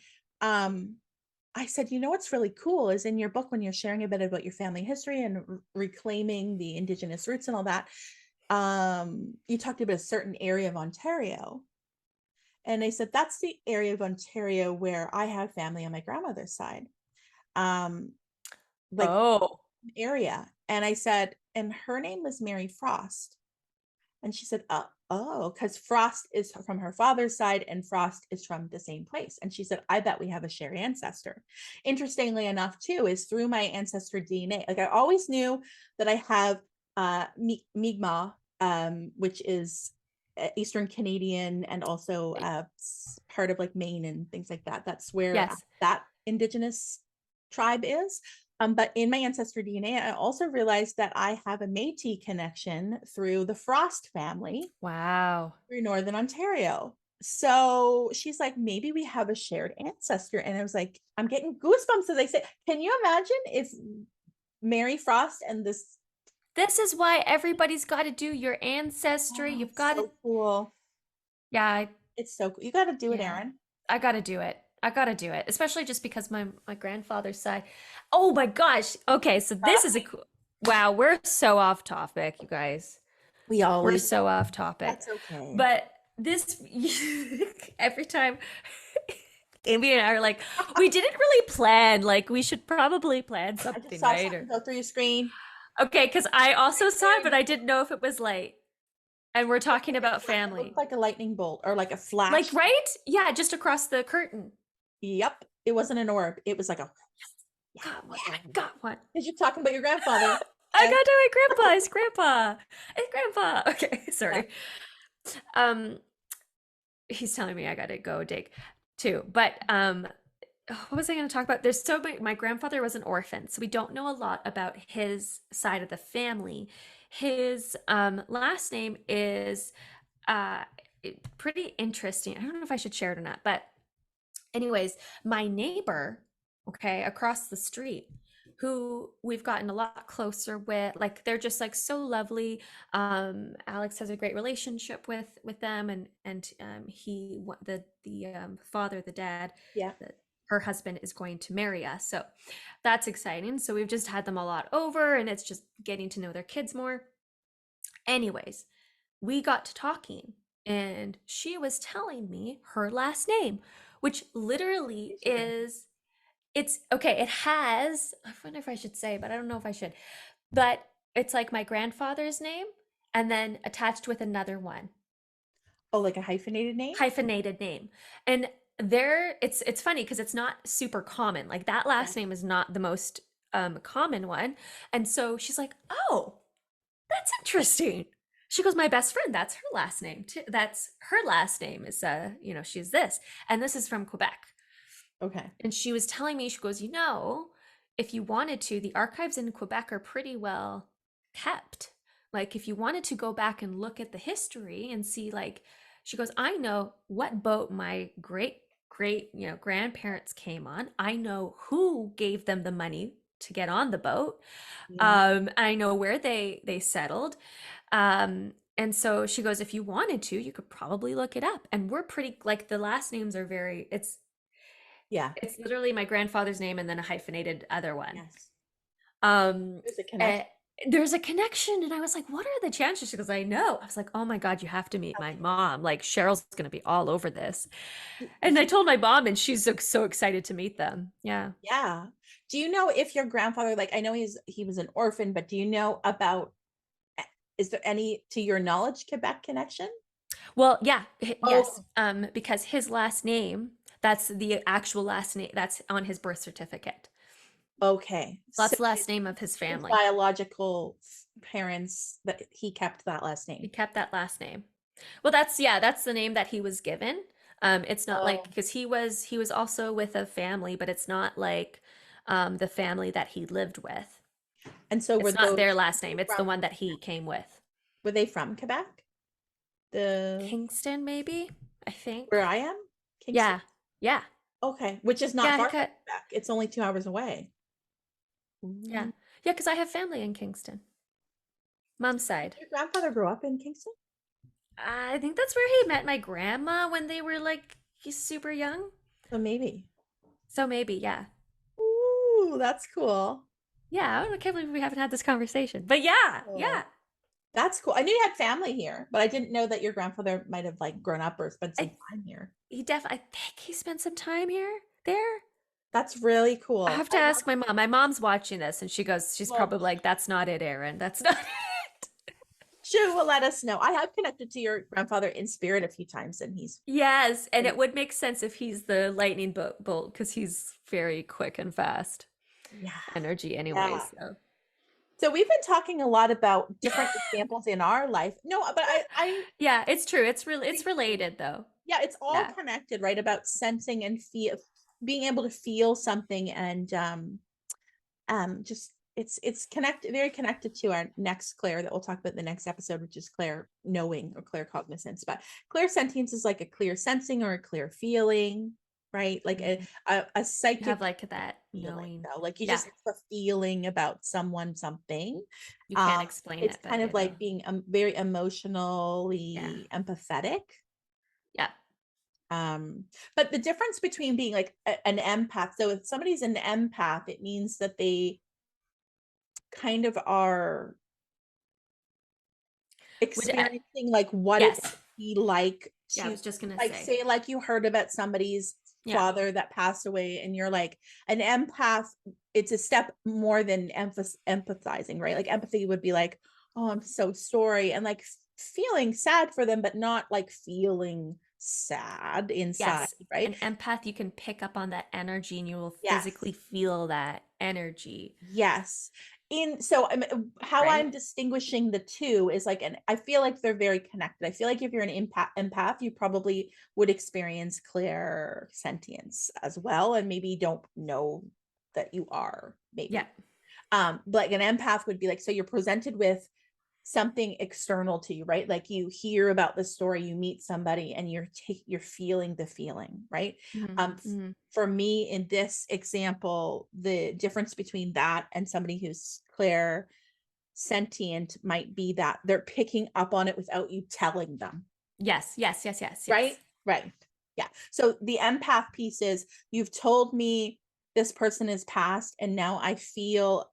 I said, you know what's really cool is in your book, when you're sharing a bit about your family history and reclaiming the indigenous roots and all that, you talked about a certain area of Ontario. And I said, that's the area of Ontario where I have family on my grandmother's side. Um, like oh. area. And I said, and her name was Mary Frost. And she said, because Frost is from her father's side and Frost is from the same place. And she said, I bet we have a shared ancestor. Interestingly enough, too, is through my ancestor DNA. Like I always knew that I have Mi'kmaq, which is Eastern Canadian and also part of like Maine and things like that. That's where Yes. that indigenous tribe is. But in my ancestor DNA, I also realized that I have a Métis connection through the Frost family Wow. through Northern Ontario. So she's like, maybe we have a shared ancestor. And I was like, I'm getting goosebumps as I say, can you imagine if Mary Frost and this, This is why everybody's got to do your ancestry. oh, You've it's got to, so cool. yeah, It's so cool. You got to do it, yeah. Erin. I got to do it. I got to do it, especially just because my grandfather's side. Oh my gosh. Okay, so this is a cool. Wow, we're so off topic, you guys. We We're always, so off topic. that's okay. But this every time Amy and I are like, we didn't really plan. Like, we should probably plan I just something, saw right? something go through your screen. Okay, because I also saw it, but I didn't know if it was light. And we're talking about It family. looked like a lightning bolt or like a Like, flash. right? Yeah, just across the curtain. Yep. It wasn't an orb. It was like a, yeah, Got one. yeah. I got one. Because you're talking about your grandfather. I And got to my grandpa. It's grandpa. It's grandpa. Okay, yeah, sorry. Um, he's telling me I gotta go dig too. But what was I going to talk about? There's so many. My grandfather was an orphan, so we don't know a lot about his side of the family. His last name is uh, pretty interesting. I don't know if I should share it or not, but anyways, my neighbor, okay, across the street, who we've gotten a lot closer with, like they're just like so lovely. Alex has a great relationship with them, and the father, the dad, yeah, the, her husband is going to marry us, so that's exciting. So we've just had them a lot over, and it's just getting to know their kids more. Anyways, we got to talking, and she was telling me her last name, which literally is, it's okay. It has, I wonder if I should say, but I don't know if I should, but it's like my grandfather's name and then attached with another one, oh, like a hyphenated name. hyphenated name. And there, it's funny because it's not super common. Like that Yeah, last name is not the most common one. And so she's like, oh, that's interesting. She goes, my best friend, that's her last name too. That's her last name is she's this. And this is from Quebec. okay. And she was telling me, she goes, if you wanted to, the archives in Quebec are pretty well kept. Like if you wanted to go back and look at the history and see, like, she goes, I know what boat my great grandparents came on. I know who gave them the money to get on the boat. Yeah, I know where they settled. And so she goes, if you wanted to, you could probably look it up. And we're pretty, like, the last names are very, yeah, it's literally my grandfather's name and then a hyphenated other one. yes. Um, There's a connection. eh, there's a connection, and I was like, "What are the chances?" She goes, "I know." I was like, "Oh my God, you have to meet my Okay. mom. Like Cheryl's gonna be all over this." Do And I do- told my mom, and she's so excited to meet them. Yeah. yeah. Do you know if your grandfather, like, I know he was an orphan, but do you know about is there any, to your knowledge, Quebec connection? Well, yeah, yes. Oh, Because his last name, that's the actual last name that's on his birth certificate. okay. So That's the last name of his his family. biological parents, that he kept that last He name. kept that last name. Well, that's the name that he was given. It's not like Oh, because he was also with a family, but it's not like the family that he lived with. and so It's not their last name. It's the from, one that he came with. were they from Quebec? The Kingston, maybe, I Where think. I am? Kingston? Yeah, yeah, Okay, which is not yeah. He far from cut. Quebec. It's only 2 hours away. Yeah, Ooh. yeah. Because I have family in Kingston, mom's Did side. your grandfather grow up in Kingston? I think that's where he met my grandma when they were like super young. So maybe. So maybe, yeah. Ooh, that's cool. Yeah, I can't believe we haven't had this conversation. But yeah, Oh, yeah. that's cool. I knew you had family here, but I didn't know that your grandfather might have like grown up or spent some I time here. I think he spent some time here, there. That's really I cool. have to ask my mom. My mom's watching this and she's Well, probably like, that's not it, Erin. That's not it. she will let us know. I have connected to your grandfather in spirit a few times, and he's Yes, and it pretty, would make sense if he's the lightning bolt because he's very quick and fast yeah, energy yeah. anyways. So. So we've been talking a lot about different examples in our life. No, but I Yeah, it's true. It's think, related though. yeah, it's all Yeah. connected, right? About sensing and feel, being able to feel something, and just it's connected, very connected to our next Claire that we'll talk about in the next episode, which is Claire knowing or Claire cognizance. But Clairsentience is like a clear sensing or a clear feeling, right? Like Mhm. a You have psychic like that feeling, knowing. though. Like you Yeah, just have a feeling about someone, something. you can't um explain it's it, but kind of it'll. like being very Yeah. emotionally empathetic. Yeah. But the difference between being like an empath, so if somebody's an empath, it means that they kind of are Would experiencing like what it yes. be like Yeah, I to, was just gonna like, say. say like you heard about somebody's Yeah. father that passed away, and you're like an empath. It's a step more than empathizing, right? Like empathy would be like, oh, I'm so sorry, and like feeling sad for them, but not like feeling sad inside, Yes. right? An empath, you can pick up on that energy and you will Yes. physically feel that energy, Yes. In so how I'm right? distinguishing the two is like, and I feel like they're very connected. I feel like if you're an empath, you probably would experience clear sentience as well, and maybe don't know that you are, Yeah. maybe. But like an empath would be like, so you're presented with something external to you, right? Like you hear about the story, you meet somebody, and you're feeling the feeling, right? Hmm. um Hmm. for me in this example, the difference between that and somebody who's clair sentient might be that they're picking up on it without you telling them, Yes, yes, yes, yes, right? yes. Right. Yeah. So the empath piece is, you've told me this person is passed, and now I feel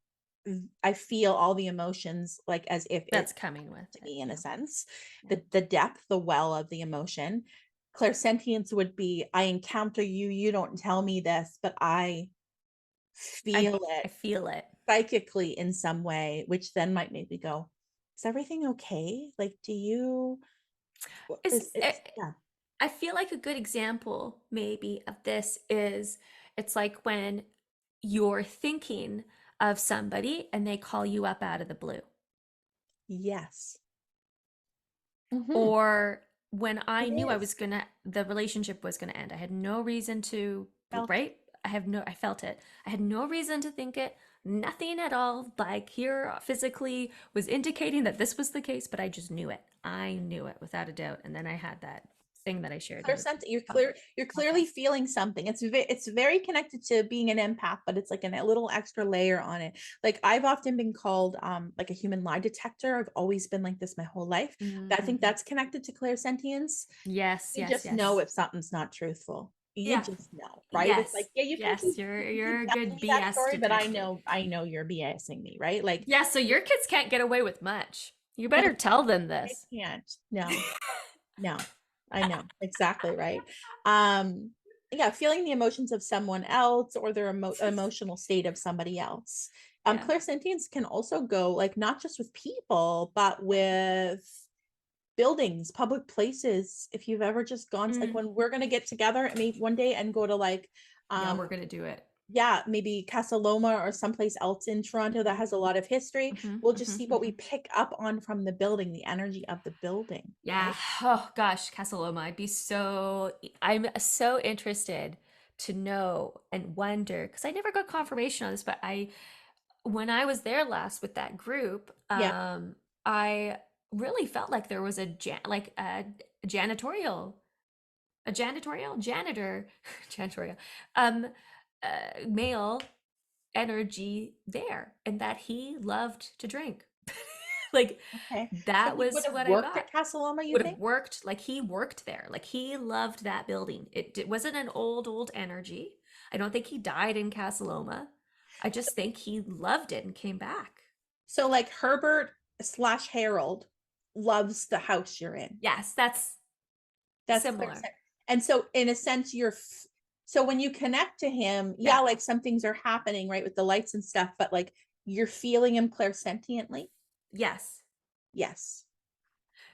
all the emotions, like as if That's it coming with to it. me, in a Yeah. sense. Yeah. The depth, the well of the emotion. Clairsentience would be, I encounter you, you don't tell me this, but I I feel I it feel it. psychically in some way, which then might make me go, is everything okay? Like, do you, Is is it, it's, yeah. I feel like a good example maybe of this is it's like when you're thinking of somebody and they call you up out of the blue. Yes. Hmm. Or when I It knew is. the relationship was gonna end. I had no reason to, Felt it. right? I felt it. I had no reason to think it. Nothing at all, like here physically was indicating that this was the case, but I just knew it. I knew it without a doubt. And then I had that thing that I shared in the You're clearly podcast. feeling something. It's very connected to being an empath, but it's like a little extra layer on it. Like I've often been called like a human lie detector. I've always been like this my whole life. I think Mm-hmm. that's connected to clairsentience. Yes, You yes, just know yes. if something's not truthful. You Yeah. just know, right? It's like, Yes. yeah, Yes. you can You're keep a telling good me that BS story, but detector. I know you're BSing me, right? Like, Yeah, so your kids can't get away with much. You no, better tell them they this. can't. No. No, I know exactly, right. Um, yeah, feeling the emotions of someone else, or their emotional state of somebody else. Yeah. Clairsentience can also go like not just with people, but with buildings, public places. If you've ever just gone to, like, Mm. when we're gonna get together maybe one day and go to like Yeah, we're gonna do it. yeah, maybe Casa Loma or someplace else in Toronto that has a lot of history. Hmm, We'll just hmm, see what we hmm. pick up on from the building, the energy of the building, Yeah. right? Oh gosh, Casa Loma. I'm so interested to know and wonder because I never got confirmation on this, but when I was there last with that group, Yeah. I really felt like there was like janitorial, a janitor, janitorial, um, male energy there, and that he loved to drink. Like Okay. So that he would was have what I worked got. at Casa Loma, you Would have think? worked, like he worked there. Like he loved that building. It wasn't an old energy. I don't think he died in Casa Loma. I So, just think he loved it and came back. so like Herbert slash Harold loves the house you're in. Yes, that's That's clear. similar. And so in a sense, so when you connect to him, yeah, Yeah. like some things are happening, right, with the lights and stuff, but like you're feeling him clairsentiently. Yes. Yes.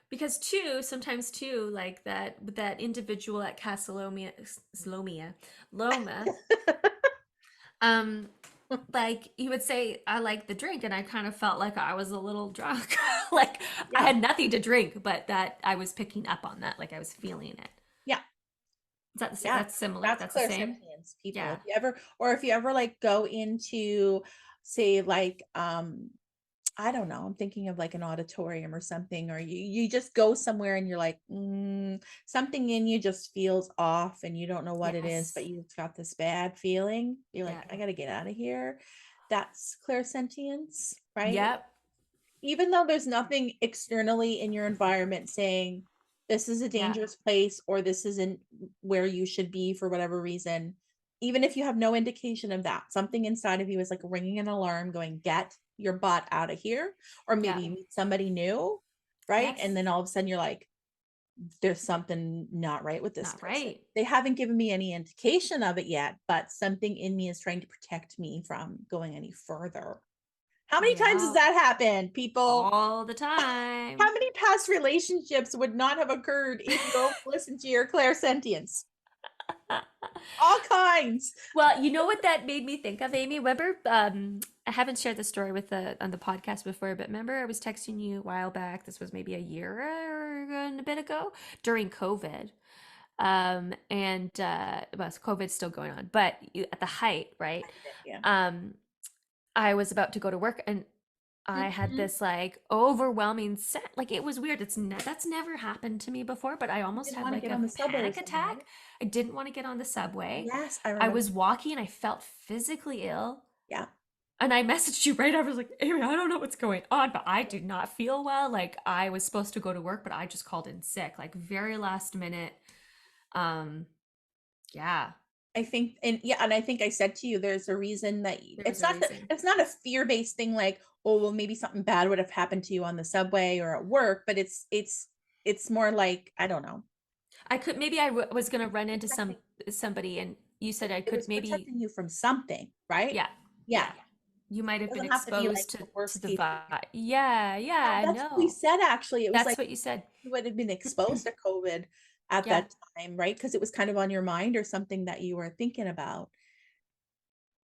Because too, sometimes too, like that individual at Casa Loma, um, like he would say, I like the drink, and I kind of felt like I was a little drunk. Like I Yeah. had nothing to drink, but that I was picking up on that, like I was feeling it. Yeah. Is that the same? Yeah. That's similar. That's That's the same. clairsentience, people. Yeah. If you ever, or if you ever like go into, say, like I don't know, I'm thinking of like an auditorium or something, or you just go somewhere and you're like, something in you just feels off and you don't know what it is, but Yes. you've got this bad feeling. You're like, Yeah. I gotta get out of here. That's clairsentience, right? Yep. Even though there's nothing externally in your environment saying this is a Yeah. dangerous place or this isn't where you should be for whatever reason, even if you have no indication of that, something inside of you is like ringing an alarm going, get your butt out of here. Or maybe Yeah. you meet somebody new, right? And Yes. then all of a sudden you're like, there's something not right with this Not person. right. They haven't given me any indication of it yet, but something in me is trying to protect me from going any further. How many times has Yeah. that happened, people? All the How time. many past relationships would not have occurred if you don't listen to your clairsentience? All kinds. Well, you know what that made me think of, Amy? Remember, I haven't shared the story with on the podcast before, but remember I was texting you a while back. This was maybe a year and a bit ago during COVID. And well, COVID's still going on, but at the height, right? Yeah. Um, I was about to go to work and I had Mhm. this like overwhelming set. Like it was weird. That's never happened to me before, but I You almost didn't had want to like get a on the subway or panic something, attack. right? I didn't want to get on the subway. Yes, I I remember. was walking and I felt physically ill. Yeah. And I messaged you right after. I was like, Amy, I don't know what's going on, but I did not feel well. Like I was supposed to go to work, but I just called in sick, like very last minute. Um, yeah, I think, and yeah, and I think I said to you, there's a reason that there's a reason. it's not a fear-based thing like, oh, well, maybe something bad would have happened to you on the subway or at work, but it's more like, I don't know. I could maybe was gonna run into Protecting, somebody, and you said I it could was maybe. protecting you from something, right? Yeah, Yeah. yeah. You might It have been doesn't have to be like exposed the to worst the case. vibe. Yeah, Yeah, yeah, that's what we no. said actually. It was That's like what you said. you would have been exposed to COVID at Yeah. that time, right? Because it was kind of on your mind or something that you were thinking about.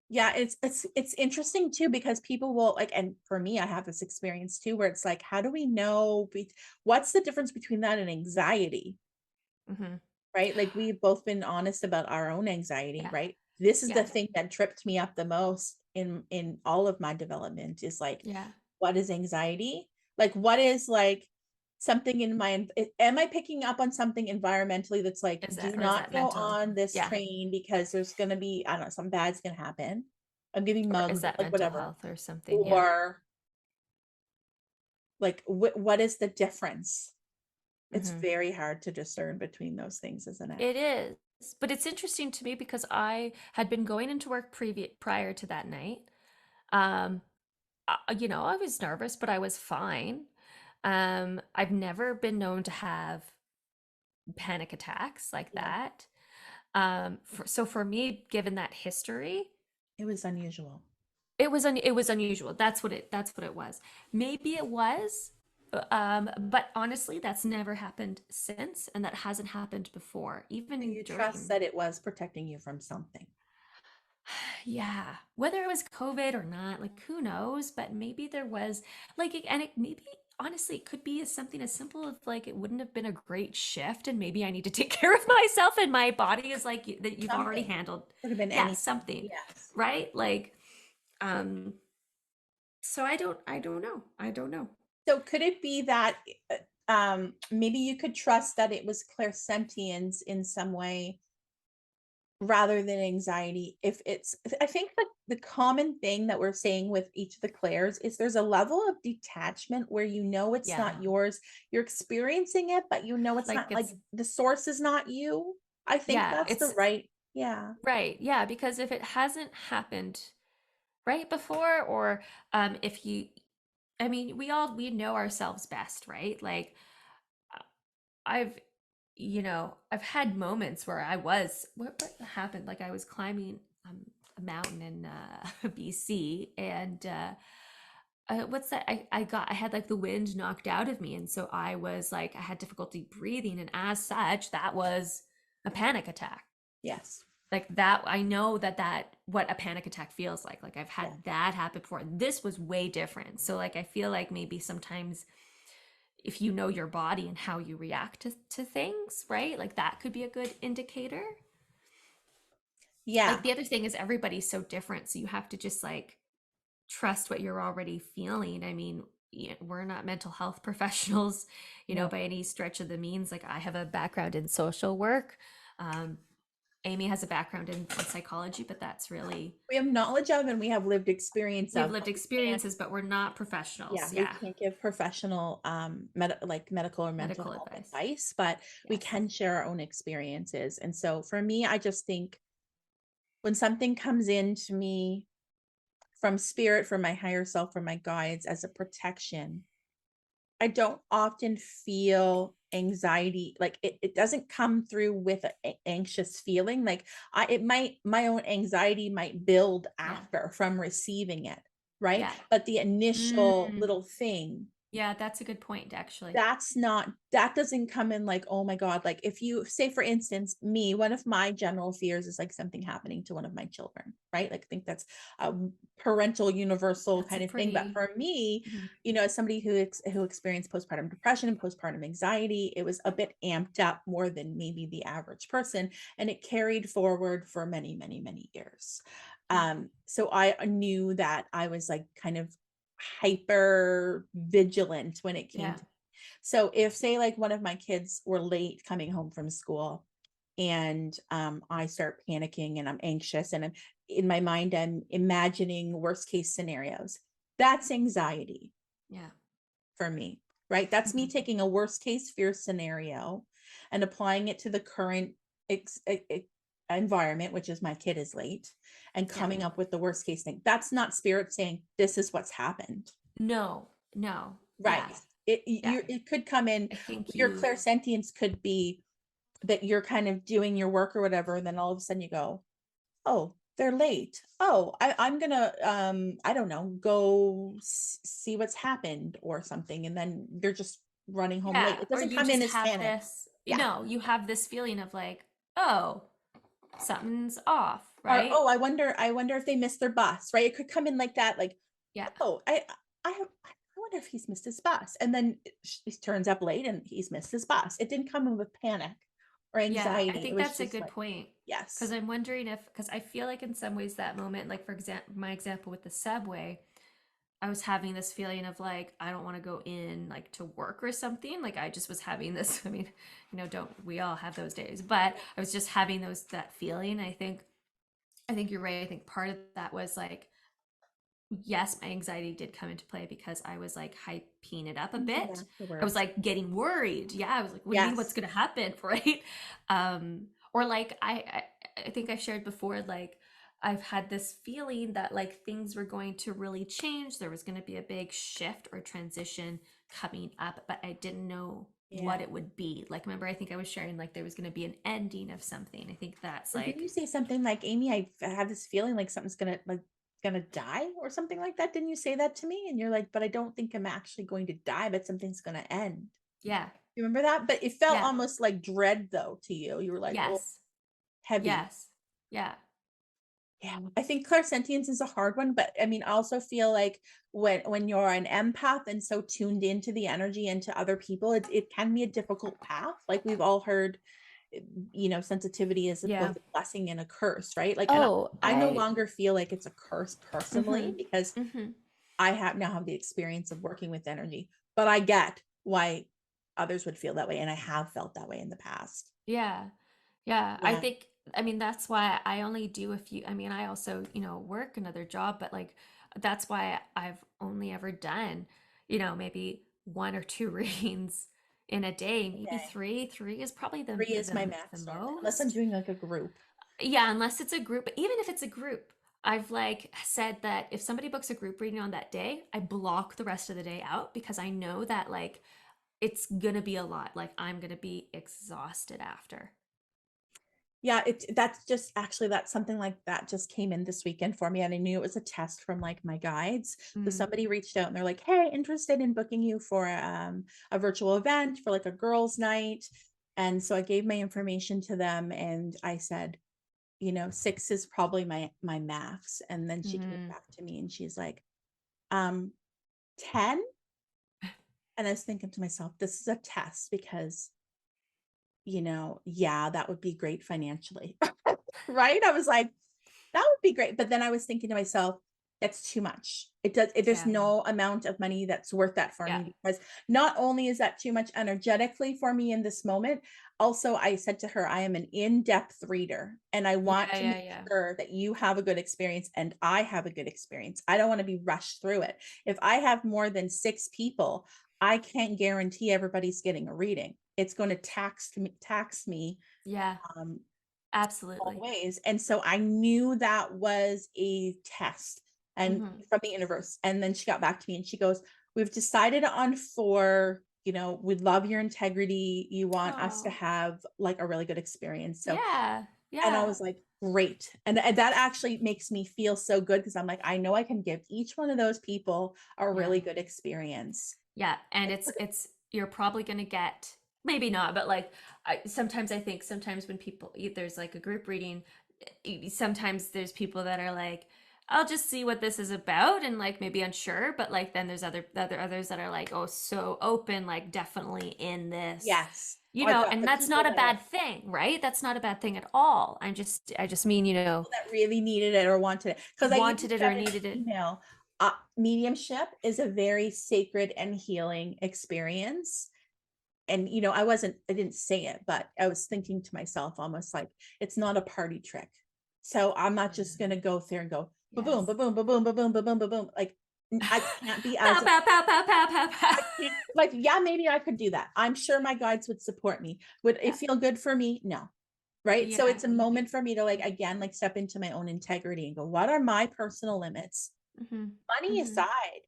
Yeah, it's interesting too because people will like, and for me, I have this experience too, where it's like, how do we know what's the difference between that and anxiety? Hmm. Right? Like we've both been honest about our own anxiety, Yeah. right? This is the Yeah. thing that tripped me up the most in all of my development is like, Yeah. what is anxiety? Like what is like something in my am I picking up on something environmentally that's like, do Is not that go mental? on this Yeah. train because there's gonna be, I don't know, something bad's gonna happen. I'm getting Or is mugged, that like mental whatever. health or something? Yeah. Or like what is the difference? It's Hmm. very hard to discern between those things, isn't it? It is. But it's interesting to me because I had been going into work prior to that night. Um, I was nervous, but I was fine. I've never been known to have panic attacks like Yeah, that. So for me, given that history, it was unusual. it was unusual. That's what it was. Maybe it was, but honestly, that's never happened since, and that hasn't happened before, Do even you trust during. that it was protecting you from something? Yeah, whether it was COVID or not, like who knows? But maybe there was like, and it maybe honestly it could be as something as simple as like it wouldn't have been a great shift, and maybe I need to take care of myself, and my body is like that you've already Something. handled. Could have been Yeah, anything. something, Yes. right? Like, um, so I don't know. I don't know. So could it be that maybe you could trust that it was clairsentience in some way rather than anxiety? If it's, I think that the common thing that we're saying with each of the clairs is there's a level of detachment where you know it's Yeah, not yours. You're experiencing it, but you know it's like not, like it's the source is not you. I think yeah, that's the it's right. Yeah. right. Yeah, because if it hasn't happened right before, or if you, I mean, we know ourselves best, right? Like uh, I've I've had moments where I was what happened? Like I was climbing a mountain in BC, and what's that? I had like the wind knocked out of me, and so I was like I had difficulty breathing, and as such, that was a panic attack. Yes. Like that, I know that what a panic attack feels like I've had Yeah. that happen before, and this was way different. So like I feel like maybe sometimes if you know your body and how you react to things, right? Like that could be a good indicator. Yeah. Like the other thing is everybody's so different, so you have to just like trust what you're already feeling. I mean, we're not mental health professionals, No. by any stretch of the means. Like I have a background in social work. Um, Amy has a background in psychology, but that's really We have knowledge of and we have lived experience we have of, lived but we can't, experiences, but we're not yeah, professionals. we Yeah, can't give professional like medical or mental medical health advice. advice, but we Yes. can share our own experiences. And so for me, I just think when something comes in to me from spirit, from my higher self, from my guides as a protection, I don't often feel anxiety. Like it doesn't come through with an anxious feeling. Like my own anxiety might build Yeah. after from receiving it. Right. Yeah. But the initial Mm. little thing, Yeah, that's a good point, actually. that doesn't come in like, oh my God. Like if you say, for instance, me, one of my general fears is like something happening to one of my children, right? Like I think that's a parental universal That's a kind of thing. But pretty, for me, mhm. as somebody who experienced postpartum depression and postpartum anxiety, it was a bit amped up more than maybe the average person, and it carried forward for many, many, many years. Yeah. So I knew that I was like kind of hyper vigilant when it came Yeah. to, so if say like one of my kids were late coming home from school, and I start panicking and I'm anxious and I'm in my mind, I'm imagining worst case scenarios. That's anxiety Yeah. for me, right? That's me Mhm. taking a worst case fear scenario and applying it to the current environment, which is my kid is late, and Yeah. coming up with the worst case thing. That's not spirit saying this is what's happened. No, no. Right. Yeah. Yeah. It could come in, I think your you, clairsentience could be that you're kind of doing your work or whatever, and then all of a sudden you go, oh, they're late. Oh, I'm gonna I don't know, go see what's happened or something, and then you're just running home late. yeah, It or doesn't you come in just as have panic. this, Yeah. you have this feeling of like, oh, something's off, Or right? oh, I wonder if they missed their bus, right? It could come in like that, like, Yeah. oh, I wonder if he's missed his bus. And then he turns up late and he's missed his bus. It didn't come in with panic or Yeah, I anxiety. It think was that's a just good like, point. Because yes. I'm wondering if, because I feel like in some ways that moment, like for example, my example with the subway, I was having this feeling of like, I don't want to go in like to work or something. Like I just was having this, I mean, don't we all have those days, but I was just having that feeling. I think you're right. I think part of that was like, yes, my anxiety did come into play because I was like hyping it up a Comes in bit. I was afterwards. like getting worried. Yeah, I was like, what do you mean what's Yes. gonna happen? Right. Or like I think I've shared before, like I've had this feeling that like things were going to really change. There was gonna be a big shift or transition coming up, but I didn't know what Yeah. it would be. Like remember, I think I was sharing like there was gonna be an ending of something. I think that's Or did you like say something like, Amy, I have this feeling like something's gonna like gonna die or something like that. Didn't you say that to me? And you're like, but I don't think I'm actually going to die, but something's gonna end. Yeah. You remember that? But it felt Yeah. almost like dread though to you. You were like, oh, Yes. heavy. Yes. Yeah. Yeah. I think clairsentience is a hard one, but I mean, I also feel like when you're an empath and so tuned into the energy and to other people, it can be a difficult path. Like we've all heard, sensitivity is Yeah. both a blessing and a curse, right? Like, Oh, and I no longer feel like it's a curse personally, Mhm. because Mhm. I now have the experience of working with energy, but I get why others would feel that way, and I have felt that way in the past. Yeah. Yeah. I Yeah. think, I mean, that's why I only do a few. I mean, I also, work another job, but like, that's why I've only ever done, maybe one or two readings in a day, maybe Okay. three. Three is probably the, 3 is my the max normally, unless I'm most. doing like a group. Yeah, unless it's a group. But even if it's a group, I've like said that if somebody books a group reading on that day, I block the rest of the day out because I know that like it's gonna be a lot. Like I'm gonna be exhausted after. Yeah, that's something like that just came in this weekend for me, and I knew it was a test from like my guides. So Mm, somebody reached out and they're like, "Hey, interested in booking you for a virtual event for like a girls' night." And so I gave my information to them, and I said, 6 is probably my max. And then she came mm, back to me and she's like, 10. And I was thinking to myself, this is a test because, yeah, that would be great financially. Right? I was like, that would be great. But then I was thinking to myself, that's too much. There's yeah, no amount of money that's worth that for yeah, me, because not only is that too much energetically for me in this moment, also I said to her, I am an in-depth reader and I want yeah, to yeah, make yeah, sure that you have a good experience and I have a good experience. I don't want to be rushed through it. If I have more than 6 people, I can't guarantee everybody's getting a reading. It's going to tax me yeah, um, all absolutely. ways. And so I knew that was a test and Hmm. from the universe. And then she got back to me and she goes, we've decided on 4, we love your integrity. You want us to Oh, have like a really good experience. So, yeah, and I yeah, was like, great. And that actually makes me feel so good because I'm like, I know I can give each one of those people a yeah. really good experience. Yeah, and it's you're probably gonna get maybe not, but like sometimes I think sometimes when people there's like a group reading, sometimes there's people that are like, I'll just see what this is about and like maybe unsure, but like then there's others that are like, oh, so open, like definitely in this, Yes. Oh, I've got and the that's people not a that are bad thing, right? That's not a bad thing at all. I just mean, that really needed it or wanted it. Because I even wanted it or said in needed the it. email, mediumship is a very sacred and healing experience. And I didn't say it, but I was thinking to myself almost like it's not a party trick. So I'm not just Yeah. gonna go there and go ba-boom, Yes. ba-boom, ba-boom, ba-boom, ba-boom, ba-boom. Like I can't be Pow as pow pow pow pow pow pow. I can't, like, yeah, maybe I could do that. I'm sure my guides would support me. Would it Yeah. feel good for me? No. Right. So Yeah. it's a moment for me to like again like step into my own integrity and go, what are my personal limits? Hmm. Money Hmm. aside,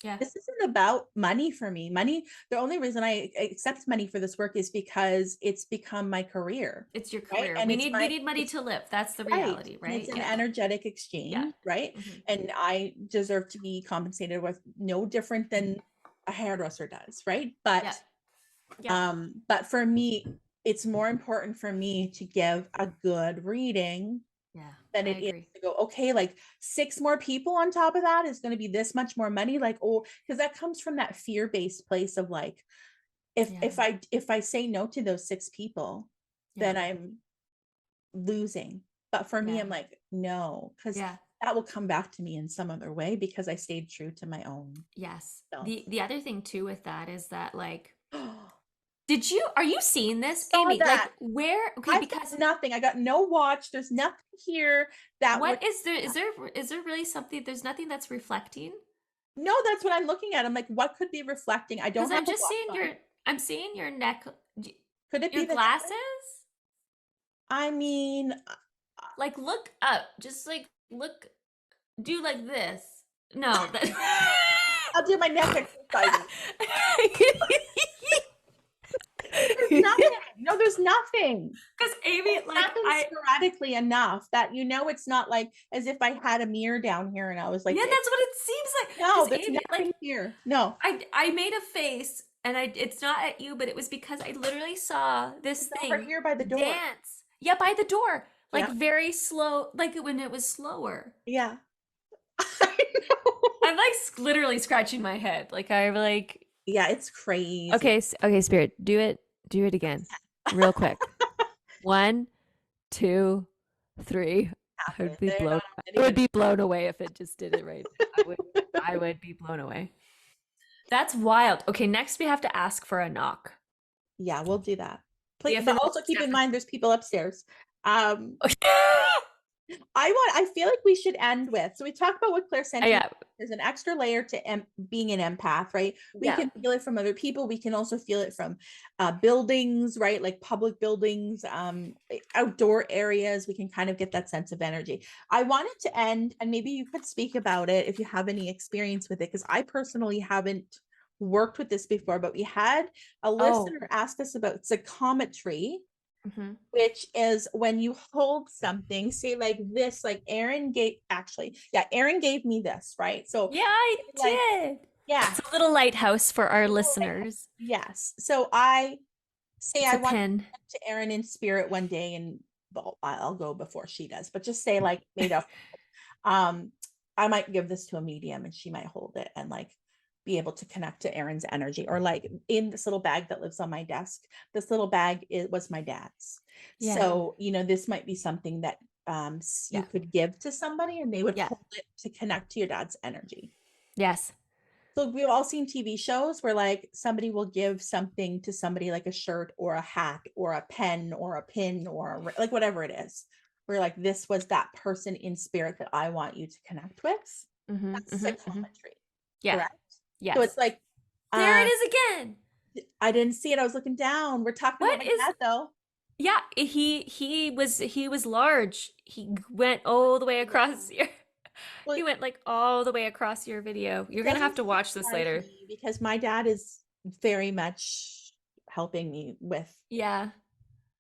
Yeah. this isn't about money for me. Money, the only reason I accept money for this work is because it's become my career. It's your Right. career. And We need money it's to live. That's the right. reality, And it's right? an Yeah. energetic Yeah. exchange. Right. Hmm. And I deserve to be compensated with no different than a hairdresser does. Right. Yeah. Yeah. But for me, it's more important for me to give a good reading Yeah. than I it is agree. to go, okay, like 6 more people on top of that is going to be this much more money. Like, oh, because that comes from that fear-based place of like, Yeah. if I say no to those 6 people, Yeah. then I'm losing. But for me, Yeah. I'm like, no, because Yeah. that will come back to me in some other way because I stayed true to my own Yes. self. The other thing too with that is that like I are you seeing this, saw Amy? Like that. where okay, I've because got nothing. I got no watch. There's nothing here that would. what is there really something there's nothing that's reflecting? No, that's what I'm looking at. I'm like, what could be reflecting? I don't Because have I'm a just watch seeing on. I'm seeing your neck Could it your be the glasses? necklace? I mean, Like look up. Just like look do like this. No, that I'll do my neck exercises. There's nothing. No, there's nothing. Because Amy, It like happens sporadically enough that it's not like as if I had a mirror down here and I was like, yeah, that's what it seems like. no, Because there's Amy, nothing like here. No, I made a face and it's not at you, but it was because I literally saw this it's over thing here by the door. dance. Yeah, by the door. Like Yeah, very slow, like when it was slower. yeah. I know. I'm like literally scratching my head. Like I'm like, Yeah, it's crazy. okay, okay, Spirit, do it again, real quick. 1, 2, 3. I would be They're blown. not I would be blown away if it just did it right. I would be blown away. That's wild. Okay, next we have to ask for a knock. Yeah, we'll do that. Please, Yeah, but also keep in mind there's people upstairs. I feel like we should end with, so we talked about what clairsentience yeah, there's an extra layer to being an empath, right? We yeah. can feel it from other people. We can also feel it from buildings, right? Like public buildings, outdoor areas. We can kind of get that sense of energy. I wanted to end, and maybe you could speak about it if you have any experience with it, because I personally haven't worked with this before, but we had a listener ask us about psychometry, which is when you hold something, say like this, like Erin gave me this, right? So Yeah, I like, did. yeah, It's a little lighthouse for our listeners. yes. So I say It's I a want pen. to Erin in spirit one day, and well, I'll go before she does, but just say like made up. I might give this to a medium and she might hold it and like be able to connect to Erin's energy, or like in this little bag that lives on my desk. This little bag was my dad's. Yeah. So, this might be something that you could give to somebody and they would hold it to connect to your dad's energy. Yes. So we've all seen TV shows where like somebody will give something to somebody, like a shirt or a hat or a pen or a pin or like whatever it is. Where like this was that person in spirit that I want you to connect with. That's psychometry. Yeah. Correct? Yes. So it's like there it is again. I didn't see it. I was looking down. We're talking about my dad though. Yeah, he was large. He went all the way across your he went like all the way across your video. You're gonna have to watch this later. Because my dad is very much helping me with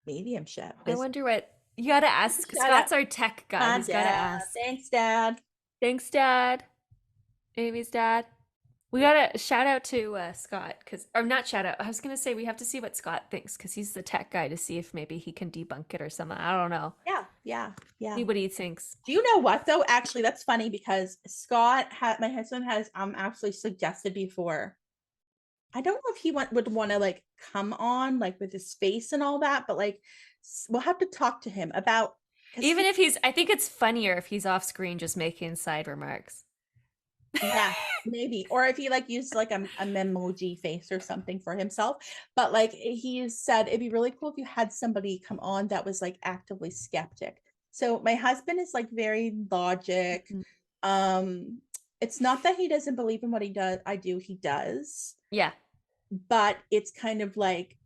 mediumship. I wonder what you gotta ask. Scott's our tech guy. He's gotta ask. Thanks, Dad. Thanks, Dad. Amy's dad. We gotta shout out to Scott, or not shout out. I was gonna say we have to see what Scott thinks because he's the tech guy, to see if maybe he can debunk it or something. I don't know. Yeah. See what he thinks. Do you know what though? Actually, that's funny because my husband has actually suggested before. I don't know if he would want to like come on like with his face and all that, but like we'll have to talk to him about. Even if I think it's funnier if he's off screen just making side remarks. Yeah, maybe. Or if he like used like a memoji face or something for himself. But like he said, it'd be really cool if you had somebody come on that was like actively skeptic. So my husband is like very logic. It's not that he doesn't believe in what he does. Yeah. But it's kind of like,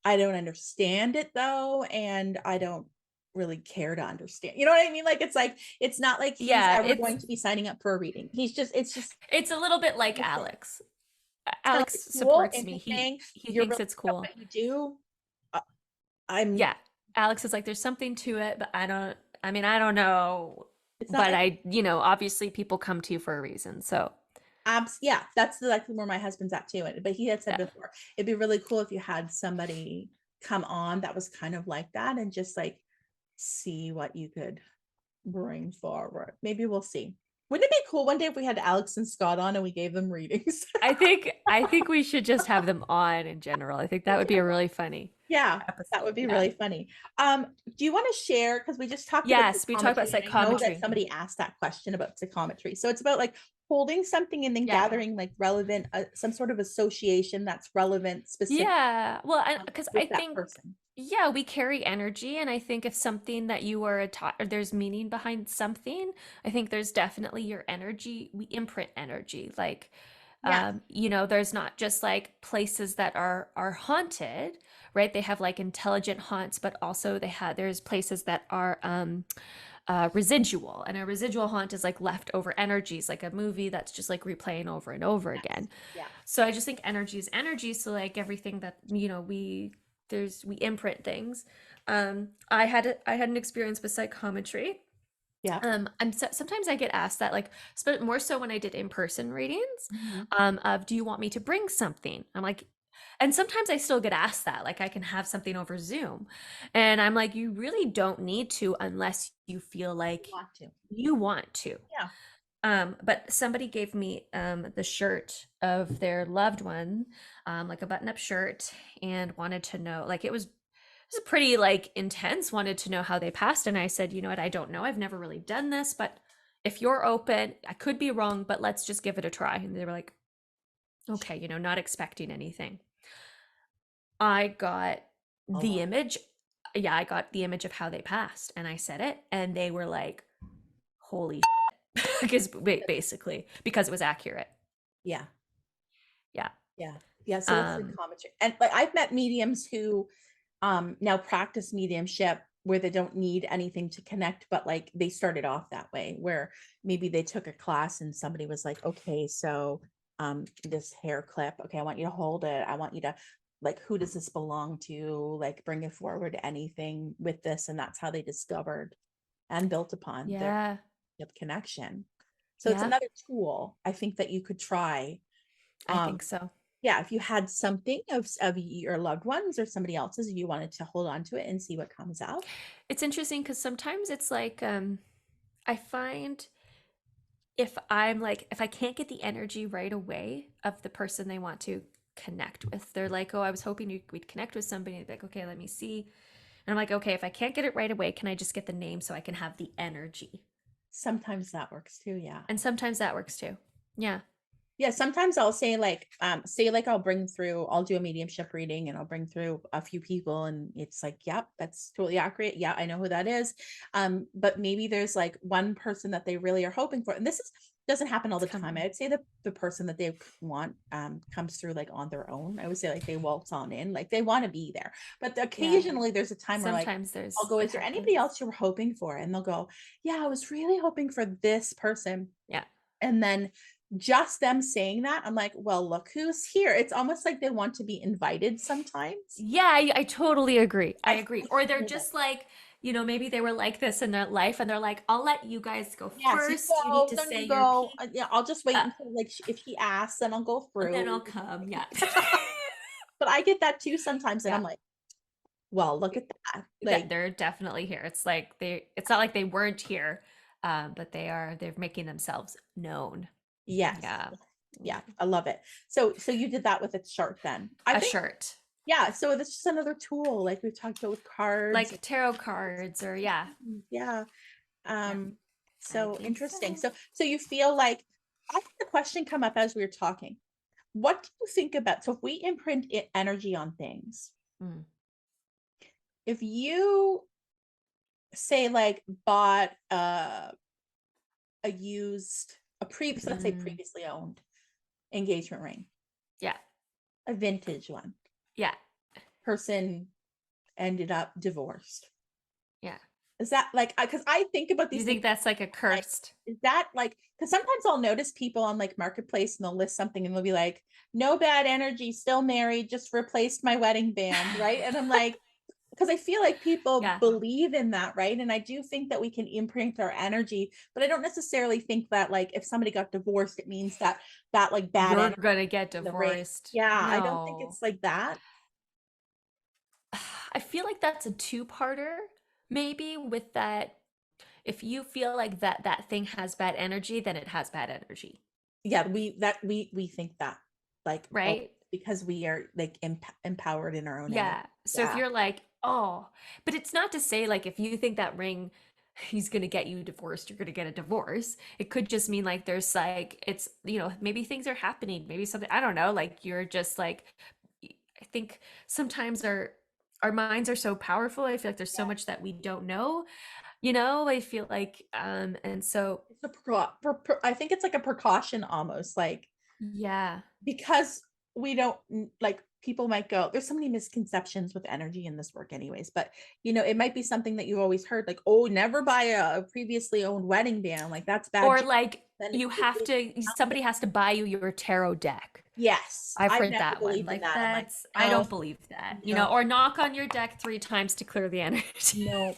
I don't understand it though. And I don't really care to understand. You know what I mean? Like it's not like he's ever going to be signing up for a reading. It's a little bit like Alex. Alex supports me. He thinks it's cool. What you do. Alex is like, there's something to it, but I don't know. But obviously people come to you for a reason. So that's like where my husband's at too. But he had said before, it'd be really cool if you had somebody come on that was kind of like that and just like see what you could bring forward. Maybe we'll see. Wouldn't it be cool one day if we had Alex and Scott on and we gave them readings? I think we should just have them on in general. I think that would be a really funny episode. That would be really funny. Do you want to share, because we just talked about we talked about psychometry. I know that somebody asked that question about psychometry. So it's about like holding something and then gathering like relevant some sort of association that's relevant specific. Well, because I think we carry energy, and I think if something that you are taught, or there's meaning behind something, I think there's definitely your energy. We imprint energy, like there's not just like places that are haunted, right? They have like intelligent haunts, but also there's places that are residual, and a residual haunt is like leftover energies, like a movie that's just like replaying over and over again. So I just think energy is energy. So like everything that we imprint things. I had an experience with psychometry. Yeah. Sometimes I get asked that, like, more so when I did in-person readings, Mhm. of, do you want me to bring something? I'm like, and sometimes I still get asked that, like, I can have something over Zoom. And I'm like, you really don't need to unless you feel like Want to. you want to. Yeah. But somebody gave me the shirt of their loved one, like a button-up shirt, and wanted to know, like, it was pretty like intense, wanted to know how they passed. And I said, you know what, I don't know. I've never really done this, but if you're open, I could be wrong, but let's just give it a try. And they were like, okay, you know, not expecting anything. I got Oh, the wow. image. Yeah, I got the image of how they passed, and I said it, and they were like, holy because basically because it was accurate. Yeah. Yeah. Yeah. Yeah. So it's Um, psychometry. And like I've met mediums who now practice mediumship where they don't need anything to connect, but like they started off that way where maybe they took a class and somebody was like, okay, so this hair clip, okay, I want you to hold it. I want you to, like, who does this belong to? Like bring it forward, anything with this. And that's how they discovered and built upon their yeah. connection. So it's Yeah. another tool I think that you could try. I Um, think so. yeah, if you had something of your loved ones or somebody else's, you wanted to hold on to it and see what comes out. It's interesting because sometimes it's like, I find if I can't get the energy right away of the person they want to connect with, they're like, oh, I was hoping we'd connect with somebody. They'd be like, okay, let me see. And I'm like, okay, if I can't get it right away, can I just get the name so I can have the energy? Sometimes that works too. Yeah. And sometimes that works too. Yeah. Yeah. Sometimes I'll say like I'll bring through, I'll do a mediumship reading and I'll bring through a few people and it's like, yep, that's totally accurate. Yeah, I know who that is. But maybe there's like one person that they really are hoping for. And doesn't happen all It's the time. coming. I would say the person that they want comes through like on their own. I would say like they waltz on in, like they want to be there. But occasionally there's a time where like Sometimes I'll there's go, it is there anybody happens. else you were hoping for? And they'll go, yeah, I was really hoping for this person. Yeah. And then just them saying that, I'm like, well, look who's here. It's almost like they want to be invited sometimes. Yeah, I totally agree. I agree. I Or they're feel that. just like, maybe they were like this in their life and they're like, I'll let you guys go Yes, you first. You need go. to Then say you your go. piece, Yeah, I'll just wait uh, until like if she asks, then I'll go and then through. I'll come. Yeah. But I get that too sometimes, and Yeah. I'm like, well, look at that. That Like, they're definitely here. It's like it's not like they weren't here, but they're making themselves known. yes, Yeah. yeah, I love it. So you did that with a chart then. I A think, shirt. yeah. So that's just another tool, like we talked about with cards. Like tarot cards or yeah. Yeah. Yeah. I So think interesting. so. So you feel like I had the question come up as we were talking. What do you think about, so if we imprint energy on things, Mm. if you say like bought a used a previous, let's say Mm. previously owned engagement ring, Yeah. a vintage one, Yeah. person ended up divorced. Yeah. Is that like, because I think about You these things think that's like a like, cursed? is that like, because sometimes I'll notice people on like Marketplace and they'll list something and they'll be like, no bad energy, still married, just replaced my wedding band, right? And I'm like, because I feel like people Yeah. believe in that, right? And I do think that we can imprint our energy, but I don't necessarily think that like if somebody got divorced, it means that like bad You're energy gonna get in the ring. divorced. Yeah, I don't think No. it's like that. I feel like that's a two-parter, maybe, with that. If you feel like that thing has bad energy, then it has bad energy, Yeah, we think that like, oh, right? because we are like empowered in our own energy. Yeah. So if Yeah. you're like, oh, but it's not to say like if you think that ring he's gonna get you divorced, you're gonna get a divorce. It could just mean like there's like it's maybe things are happening, maybe something I don't know, like you're just like I think sometimes our minds are so powerful. I feel like there's so much that we don't know. I feel like and so It's a I think it's like a precaution almost, like yeah. because we don't like people might go, there's so many misconceptions with energy in this work anyways, but it might be something that you've always heard, like, oh, never buy a previously owned wedding band, like that's bad. Or like then you have to, somebody has to buy you your tarot deck. yes, I've I've heard never that one. believed in Like that. I'm like, that's, I no, don't believe that, no, or knock on your deck 3 times to clear the energy. no.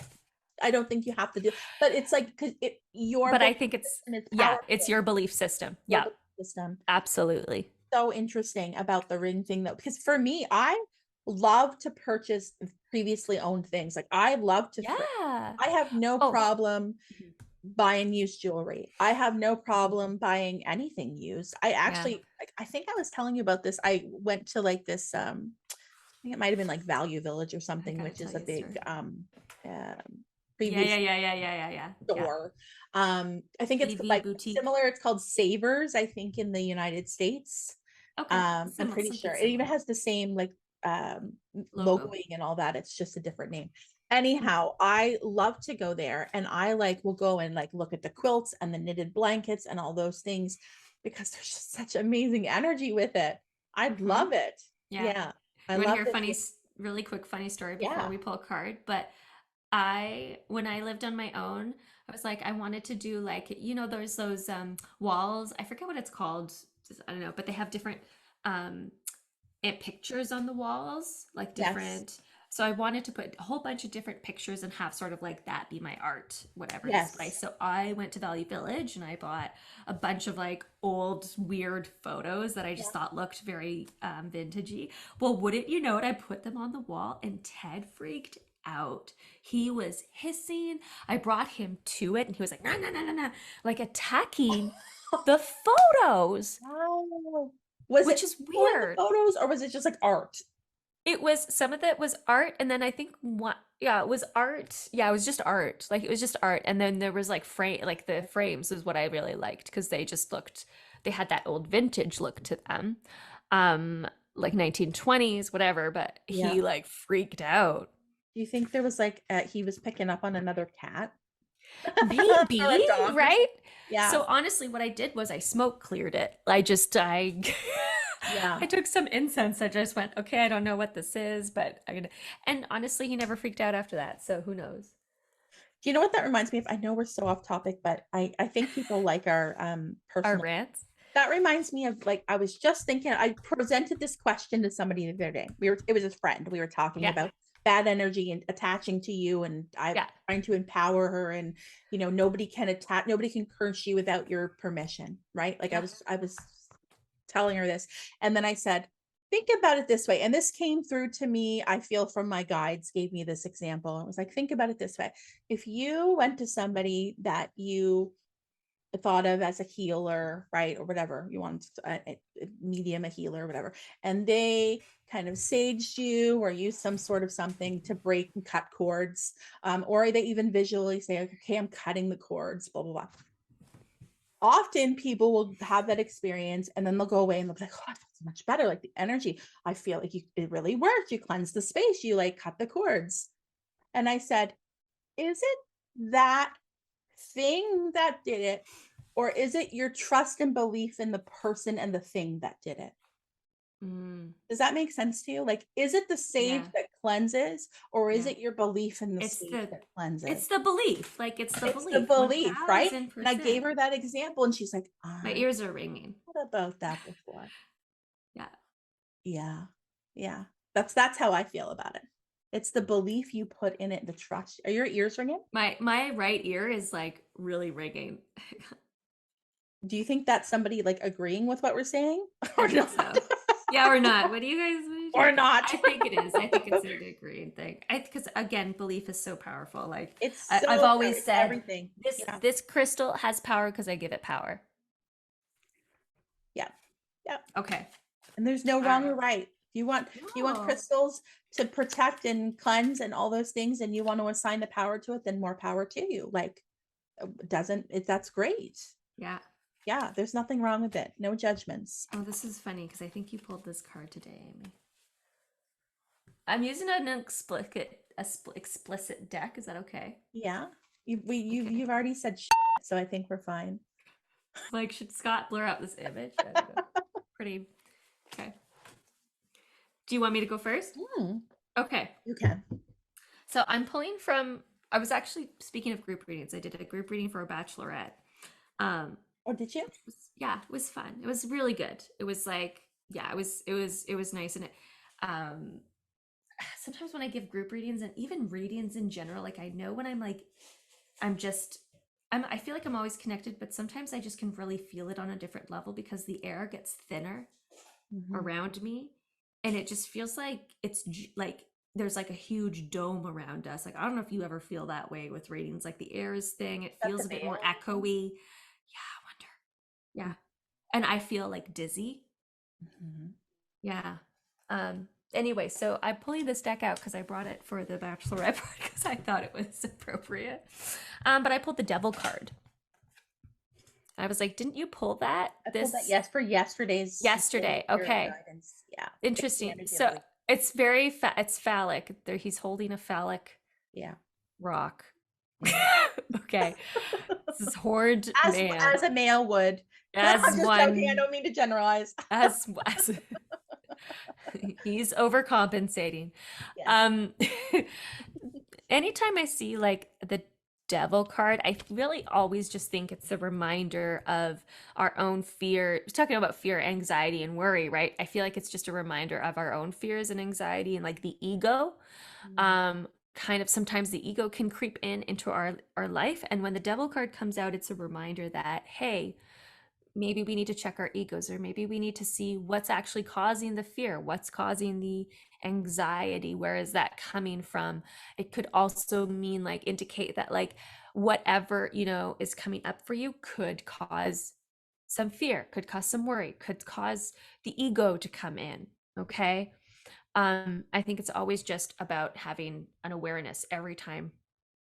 I don't think you have to do, but it's like, because your But I belief think it's, system is yeah, it's powerful. your belief system. Your Yeah, belief system. absolutely. So interesting about the ring thing though, because for me, I love to purchase previously owned things. Like I love to Yeah. I have no Oh, problem mhm, buying used jewelry. I have no problem buying anything used. I yeah. actually, like, I think I was telling you about this. I went to like this I think it might have been like Value Village or I something, gotta which tell is a you a big story. um Yeah, yeah, previous yeah, yeah, yeah, yeah, yeah. Yeah. store. I think it's AV like boutique. similar, it's called Savers, I think, in the United States. Okay. I'm Similar, pretty something sure it even similar. has the same like Logo. logoing and all that. It's just a different name. Anyhow, I love to go there, and I like will go and like look at the quilts and the knitted blankets and all those things because there's just such amazing energy with it. I'd Hmm. love it. Yeah. Yeah, I You want to love hear a this. funny, really quick funny story before Yeah. we pull a card? But when I lived on my own, I was like, I wanted to do like, there's those walls. I forget what it's called. I don't know, but they have different um pictures on the walls, like Yes. different. So I wanted to put a whole bunch of different pictures and have sort of like that be my art, whatever display. Yes. So I went to Value Village and I bought a bunch of like old weird photos that I Yeah. just thought looked very vintagey. Well, wouldn't you know it? I put them on the wall and Ted freaked out. He was hissing. I brought him to it and he was like, no, no, no, no, no, like attacking the photos, Wow. Was it which is people in the weird. photos or was it just like art? It was some of it was art, and then I think what, yeah, it was art. Yeah, it was just art. Like it was just art, and then there was like like the frames is what I really liked because they just looked, they had that old vintage look to them, like 1920s, whatever. But Yeah. he like freaked out. Do you think there was like he was picking up on another cat or Maybe, a dog or right? something? Yeah. So honestly, what I did was I smoke cleared it. I Yeah. I took some incense. I just went, okay, I don't know what this is, but I'm gonna. And honestly, he never freaked out after that. So who knows? Do you know what that reminds me of? I know we're so off topic, but I think people like our Our personal. rants. That reminds me of like I was just thinking I presented this question to somebody the other day. It was a friend. We were talking Yeah, about bad energy and attaching to you, and I yeah. trying to empower her, and nobody can attach, nobody can curse you without your permission, right? Like Yeah. I was telling her this, and then I said, think about it this way, and this came through to me, I feel, from my guides gave me this example. It was like, think about it this way: if you went to somebody that you thought of as a healer, right, or whatever you want, a medium, a healer, or whatever, and they kind of saged you or used some sort of something to break and cut cords, or they even visually say, okay, I'm cutting the cords, blah blah blah. Often people will have that experience and then they'll go away and they'll be like, oh, I feel so much better, like the energy, I feel like it really worked, you cleanse the space, you like cut the cords. And I said, is it that thing that did it, or is it your trust and belief in the person and the thing that did it? Mm, Does that make sense to you? Like, is it the sage yeah, that cleanses, or is yeah. it your belief in the It's sage the that cleanses? it's the belief. Like it's the It's the belief. One belief, right? thousand And I gave percent. her that example, and she's like, My I ears are ringing. thought about that before. Yeah. Yeah, yeah. That's how I feel about it. It's the belief you put in it, the trust. Are your ears ringing? My right ear is like really ringing. Do you think that's somebody like agreeing with what we're saying, I or think not? so. Yeah, or not. What do you guys? What do you Or think? not? I think it is. I think it's an agreeing thing. Because again, belief is so powerful. Like It's I've so always it's said, everything. this Yeah, this crystal has power because I give it power. yeah, yeah. Okay. And there's no All wrong right. or right. You want No. crystals to protect and cleanse and all those things, and you want to assign the power to it, then more power to you. Like, doesn't it? That's great. Yeah. Yeah, there's nothing wrong with it. No judgments. Oh, this is funny because I think you pulled this card today, Amy. I'm using an explicit deck. Is that okay? Yeah, you've Okay. already said so I think we're fine. Like, should Scott blur out this image? I don't know. Pretty. Okay. Do you want me to go first? Hmm, Okay. you can. So I'm pulling from, I was actually, speaking of group readings, I did a group reading for a bachelorette. Oh, did you? Yeah, it was fun. It was really good. It was like, yeah, it was nice. And it, um, sometimes when I give group readings and even readings in general, like I know when I'm like, I'm just, I feel like I'm always connected, but sometimes I just can really feel it on a different level because the air gets thinner Mhm. around me, and it just feels like like there's like a huge dome around us. Like I don't know if you ever feel that way with readings, like the air is thing, it That the feels a bit more veil. echoey. Yeah, I wonder. Yeah. And I feel like dizzy. Mhm. Yeah. Anyway, so I'm pulling this deck out because I brought it for the bachelorette party because I thought it was appropriate. But I pulled the devil card. I was like, didn't you pull that I pulled that, this yes, for yesterday's yesterday? spirit Okay. guidance. Yeah. It's the Interesting. energy of So the week. it's very it's phallic. There he's holding a phallic Yeah. rock. Mhm. Okay. This is horned As man. as a male would. As I'm just joking. I one don't mean to generalize. as he's overcompensating. Yes. Um anytime I see like the devil card, I really always just think it's a reminder of our own fear. Talking about fear, anxiety, and worry, right? I feel like it's just a reminder of our own fears and anxiety and like the ego. Mm. Kind of sometimes the ego can creep in into our life. And when the devil card comes out, it's a reminder that, hey, maybe we need to check our egos, or maybe we need to see what's actually causing the fear, what's causing the anxiety, where is that coming from. It could also mean like indicate that like whatever is coming up for you could cause some fear, could cause some worry, could cause the ego to come in. Okay. I think it's always just about having an awareness every time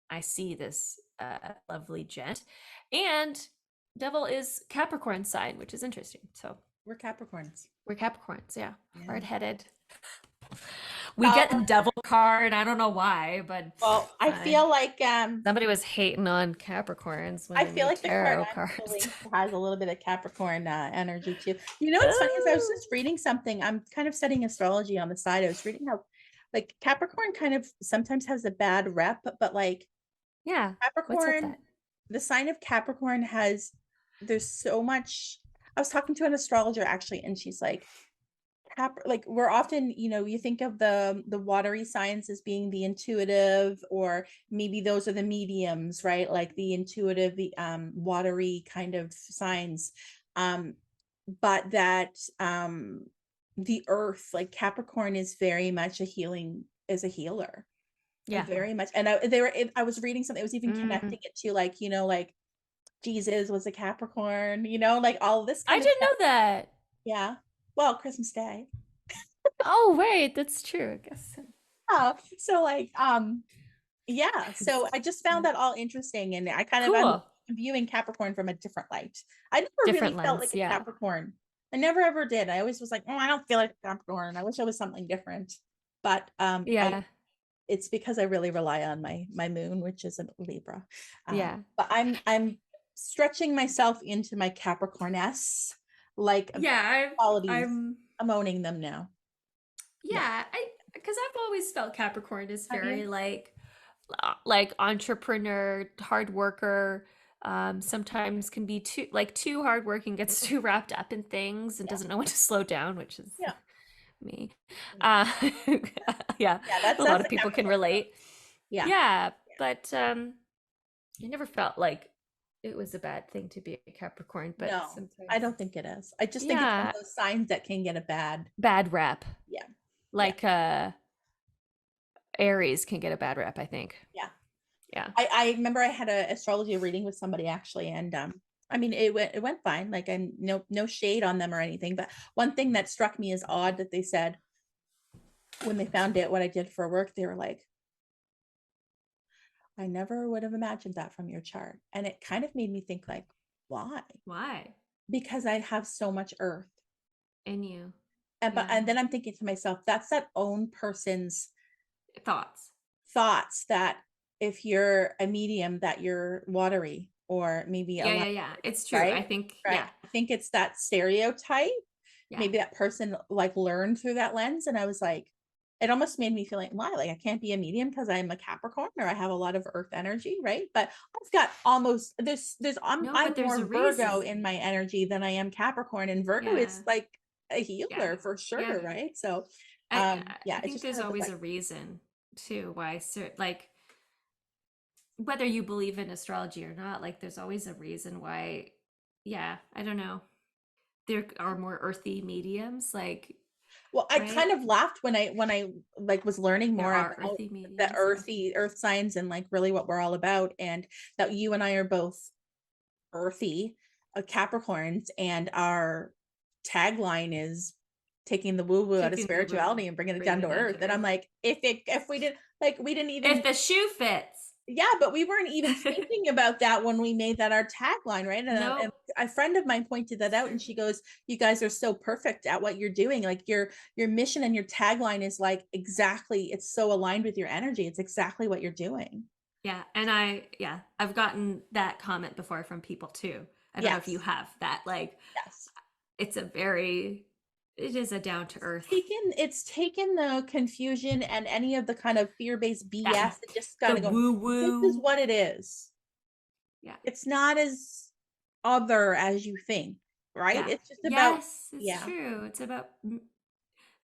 I see this lovely gent. And devil is Capricorn sign, which is interesting. So We're Capricorns. we're Capricorns, yeah. Yeah. Hard-headed. We get the Um, devil card. I don't know why, but well, I feel like somebody was hating on Capricorns when I they feel made like the card tarot I'm cards. pulling has a little bit of Capricorn energy too. You know, what's funny is I was Ooh. just reading something. I'm kind of studying astrology on the side. I was reading how like Capricorn kind of sometimes has a bad rep, but like Yeah. What's with Capricorn, that? the sign of Capricorn there's so much. I was talking to an astrologer actually, and she's like we're often, you think of the watery signs as being the intuitive, or maybe those are the mediums, right? Like the intuitive, the watery kind of signs. um but that the earth, like Capricorn, is very much is a healer, Yeah. very much. And I was reading something, it was even Mm. connecting it to like, like Jesus was a Capricorn, like all this I kind of didn't stuff. know that. Yeah. Well, Christmas Day. Oh, right. That's true, I guess. So like yeah, so I just found that all interesting, and I'm Cool. viewing Capricorn from a different light. I never Different really felt lens. like a Yeah. Capricorn. I never ever did. I always was like, oh, I don't feel like a Capricorn. I wish I was something different. But I Yeah. it's because I really rely on my moon, which is a Libra. Yeah. But I'm stretching myself into my Capricorn-esque like Yeah, qualities. I'm I'm owning them now. Yeah. yeah, I because I've always felt Capricorn is Have you? very like entrepreneur, hard worker. Sometimes can be too hardworking, gets too wrapped up in things and Yeah. doesn't know when to slow down, which is Yeah. me. Yeah. Uh, yeah, Yeah, a lot that's of the people can Capricorn. relate. Yeah. Yeah, but I never felt like it was a bad thing to be a Capricorn, but No, I sometimes, don't think it is. I just think it's one of yeah, those signs that can get a bad. bad rep. Yeah. Yeah. Like Aries can get a bad rep, I think. Yeah. Yeah. I remember I had a astrology reading with somebody actually, and I mean it went fine. Like, and no shade on them or anything, but one thing that struck me as odd that they said when they found out what I did for work, they were like, I never would have imagined that from your chart. And it kind of made me think like, why? Why? Because I have so much earth. In you. And Yeah. then I'm thinking to myself, that's that own person's Thoughts. thoughts, that if you're a medium, that you're watery, or maybe a Yeah, lot, yeah, yeah. It's true. I right? think, Right. yeah. I think it's that stereotype. Yeah. Maybe that person like learned through that lens. And I was like, it almost made me feel like, why? Like I can't be a medium because I'm a Capricorn or I have a lot of earth energy, right? But I've got almost No, I'm but there's more a Virgo reason. in my energy than I am Capricorn. And Virgo is Yeah. like a Yeah. healer for Yeah. sure, right? So yeah, I it's think just there's kind of always like, a reason too why like whether you believe in astrology or not, like there's always a reason why, yeah, I don't know. There are more earthy mediums, like, well, I right? kind of laughed when I like was learning There more are about earthy the mediums, yeah. earthy earth signs and like really what we're all about, and that you and I are both earthy Capricorns, and our tagline is taking the woo woo out of Taking the woo, spirituality and bringing it bringing down to it down earth. to And I'm earth. like, if we did, like, we didn't even, If the shoe fits. yeah, but we weren't even thinking about that when we made that our tagline, right? And Nope. a friend of mine pointed that It's out, true. and she goes, "You guys are so perfect at what you're doing. Like your mission and your tagline is like exactly. It's so aligned with your energy. It's exactly what you're doing." Yeah. And I've gotten that comment before from people too. I don't know if you Yes, have that. Like, yes. it's it is a down to earth. It's taken the confusion and any of the kind of fear-based BS Yeah. and just The kind of go, woo this is woo. what it is. Yeah. It's not as other as you think, right? Yeah. It's just about, Yes, it's yeah, true. It's about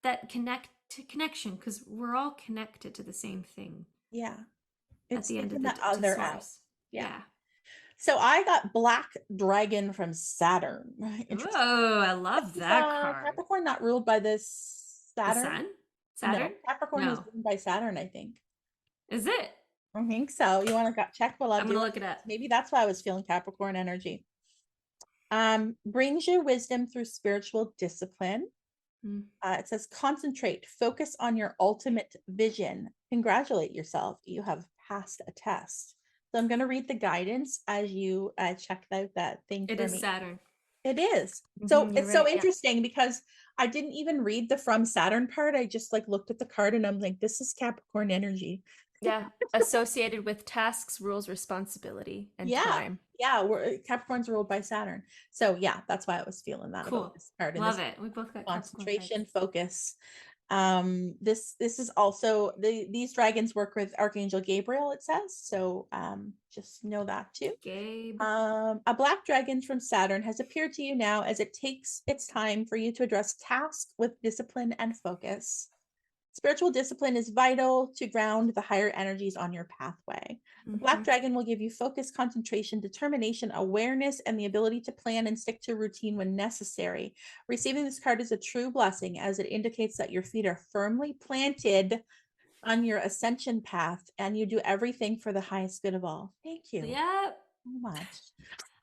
that connection because we're all connected to the same thing yeah. at It's the end taking of that to other out. source. Yeah. Yeah. So I got Black Dragon from Saturn. Interesting. Oh, I This love is that card. Capricorn not ruled by this The Saturn? sun? No, Saturn? Capricorn is No. ruled by Saturn, I think. Is it? I think so. You want to check while I I'm do gonna it? look it up. Maybe that's why I was feeling Capricorn energy. Brings you wisdom through spiritual discipline. Hmm. It says concentrate, focus on your ultimate vision. Congratulate yourself. You have passed a test. So I'm going to read the guidance as you check out that thing It for is me. Saturn. It is. So You're it's so right. Yeah. interesting because I didn't even read the from Saturn part. I just like looked at the card and I'm like, this is Capricorn energy. Yeah. Associated with tasks, rules, responsibility, and Yeah. time. Yeah. We're Capricorn's ruled by Saturn. So yeah, that's why I was feeling that about Cool. this card and Love this it. We both got Capricorn concentration, cards. focus. This is also these dragons work with Archangel Gabriel, it says. So just know that too. Gabe. A black dragon from Saturn has appeared to you now as it takes its time for you to address tasks with discipline and focus. Spiritual discipline is vital to ground the higher energies on your pathway. The Black Hmm. Dragon will give you focus, concentration, determination, awareness, and the ability to plan and stick to routine when necessary. Receiving this card is a true blessing as it indicates that your feet are firmly planted on your ascension path and you do everything for the highest good of all. Thank you Yeah. so much.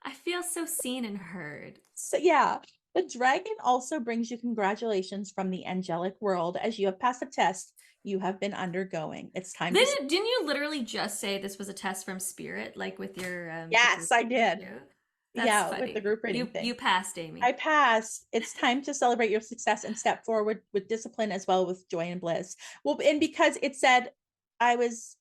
I feel so seen and heard. So, yeah, the dragon also brings you congratulations from the angelic world as you have passed a test you have been undergoing. It's time to. Didn't you literally just say this was a test from spirit, like with your the Yes, group I reading? did. Yeah. That's Yeah, with the funny. group reading You thing. passed, Amy. I passed. It's time to celebrate your success and step forward with discipline as well with joy and bliss. Well, and because it said I was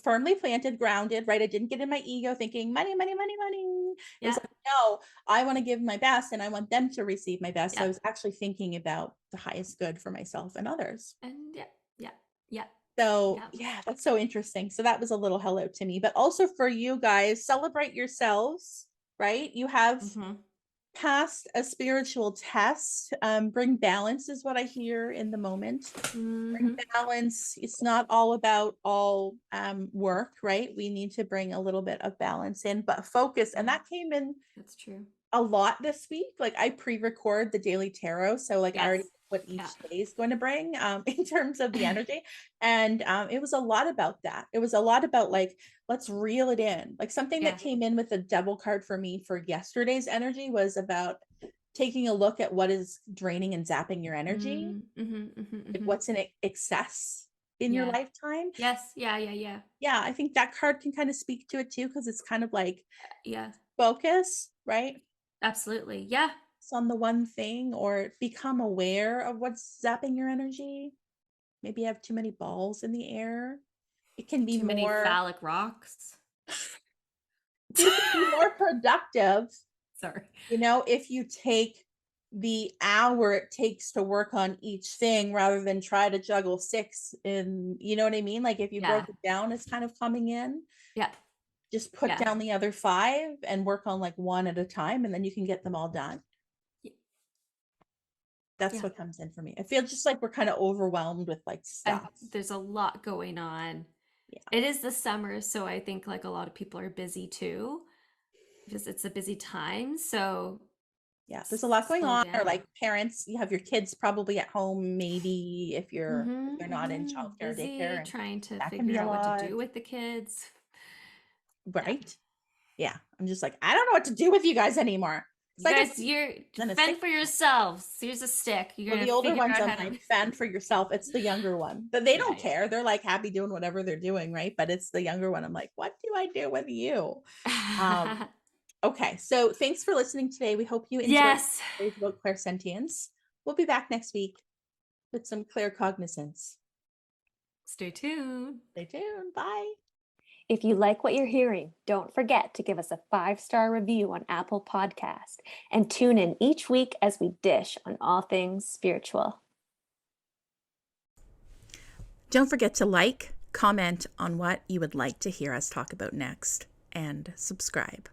firmly planted, grounded, right? I didn't get in my ego thinking money, money, money, money. It was Yeah. like, no, I want to give my best and I want them to receive my best. So I Yeah. was actually thinking about the highest good for myself and others. And yeah. Yeah. Yeah. So Yeah. yeah, that's so interesting. So that was a little hello to me, but also for you guys, celebrate yourselves, right? You have Mm-hmm. passed a spiritual test. Bring balance is what I hear in the moment. Bring Mm-hmm. balance. It's not all about all work, right? We need to bring a little bit of balance in, but focus. And Yeah. that came in That's true. a lot this week. Like I pre-record the daily tarot, so like I Yes. already know what Yeah. each day is going to bring in terms of the energy. And it was a lot about that. It was a lot about like, let's reel it in. Like something Yeah. that came in with the devil card for me for yesterday's energy was about taking a look at what is draining and zapping your energy, Mm-hmm. Mm-hmm. like Mm-hmm. what's in excess in your Yeah. lifetime. Yes. Yeah. Yeah. Yeah. Yeah, I think that card can kind of speak to it too, because it's kind of like Yeah. focus, right? Absolutely. Yeah. On the one thing or become aware of what's zapping your energy. Maybe you have too many balls in the air. It can be Too many more, phallic rocks. you can be more productive, Sorry. if you take the hour it takes to work on each thing rather than try to juggle 6 in, you know what I mean? Like if you Yeah. broke it down as kind of coming in, Yeah. just put Yeah. down the other 5 and work on like one at a time, and then you can get them all done. That's Yeah. what comes in for me. I feel just like we're kind of overwhelmed with like stuff. There's a lot going on. Yeah. It is the summer, so I think like a lot of people are busy too, because it's a busy time. So Yeah, there's a lot going slow on. Or down. like parents, you have your kids probably at home, maybe if they're not in childcare or Busy daycare, and trying to that can figure be a out what to lot. do with the kids. Right? Yeah. I'm just like, I don't know what to do with you guys anymore. It's You like guys, you're then a fend 6. for yourselves. Here's a stick. You're Well, gonna the older figure ones, out I'm how to. like, fend for yourself. It's the younger one. But they Yeah, don't yeah. care. They're like happy doing whatever they're doing, right? But it's the younger one. I'm like, what do I do with you? Okay, so thanks for listening today. We hope you enjoyed Yes. stories about clairsentience. We'll be back next week with some claircognizance. Stay tuned. Stay tuned. Bye. If you like what you're hearing, don't forget to give us a 5-star review on Apple Podcast and tune in each week as we dish on all things spiritual. Don't forget to like, comment on what you would like to hear us talk about next, and subscribe.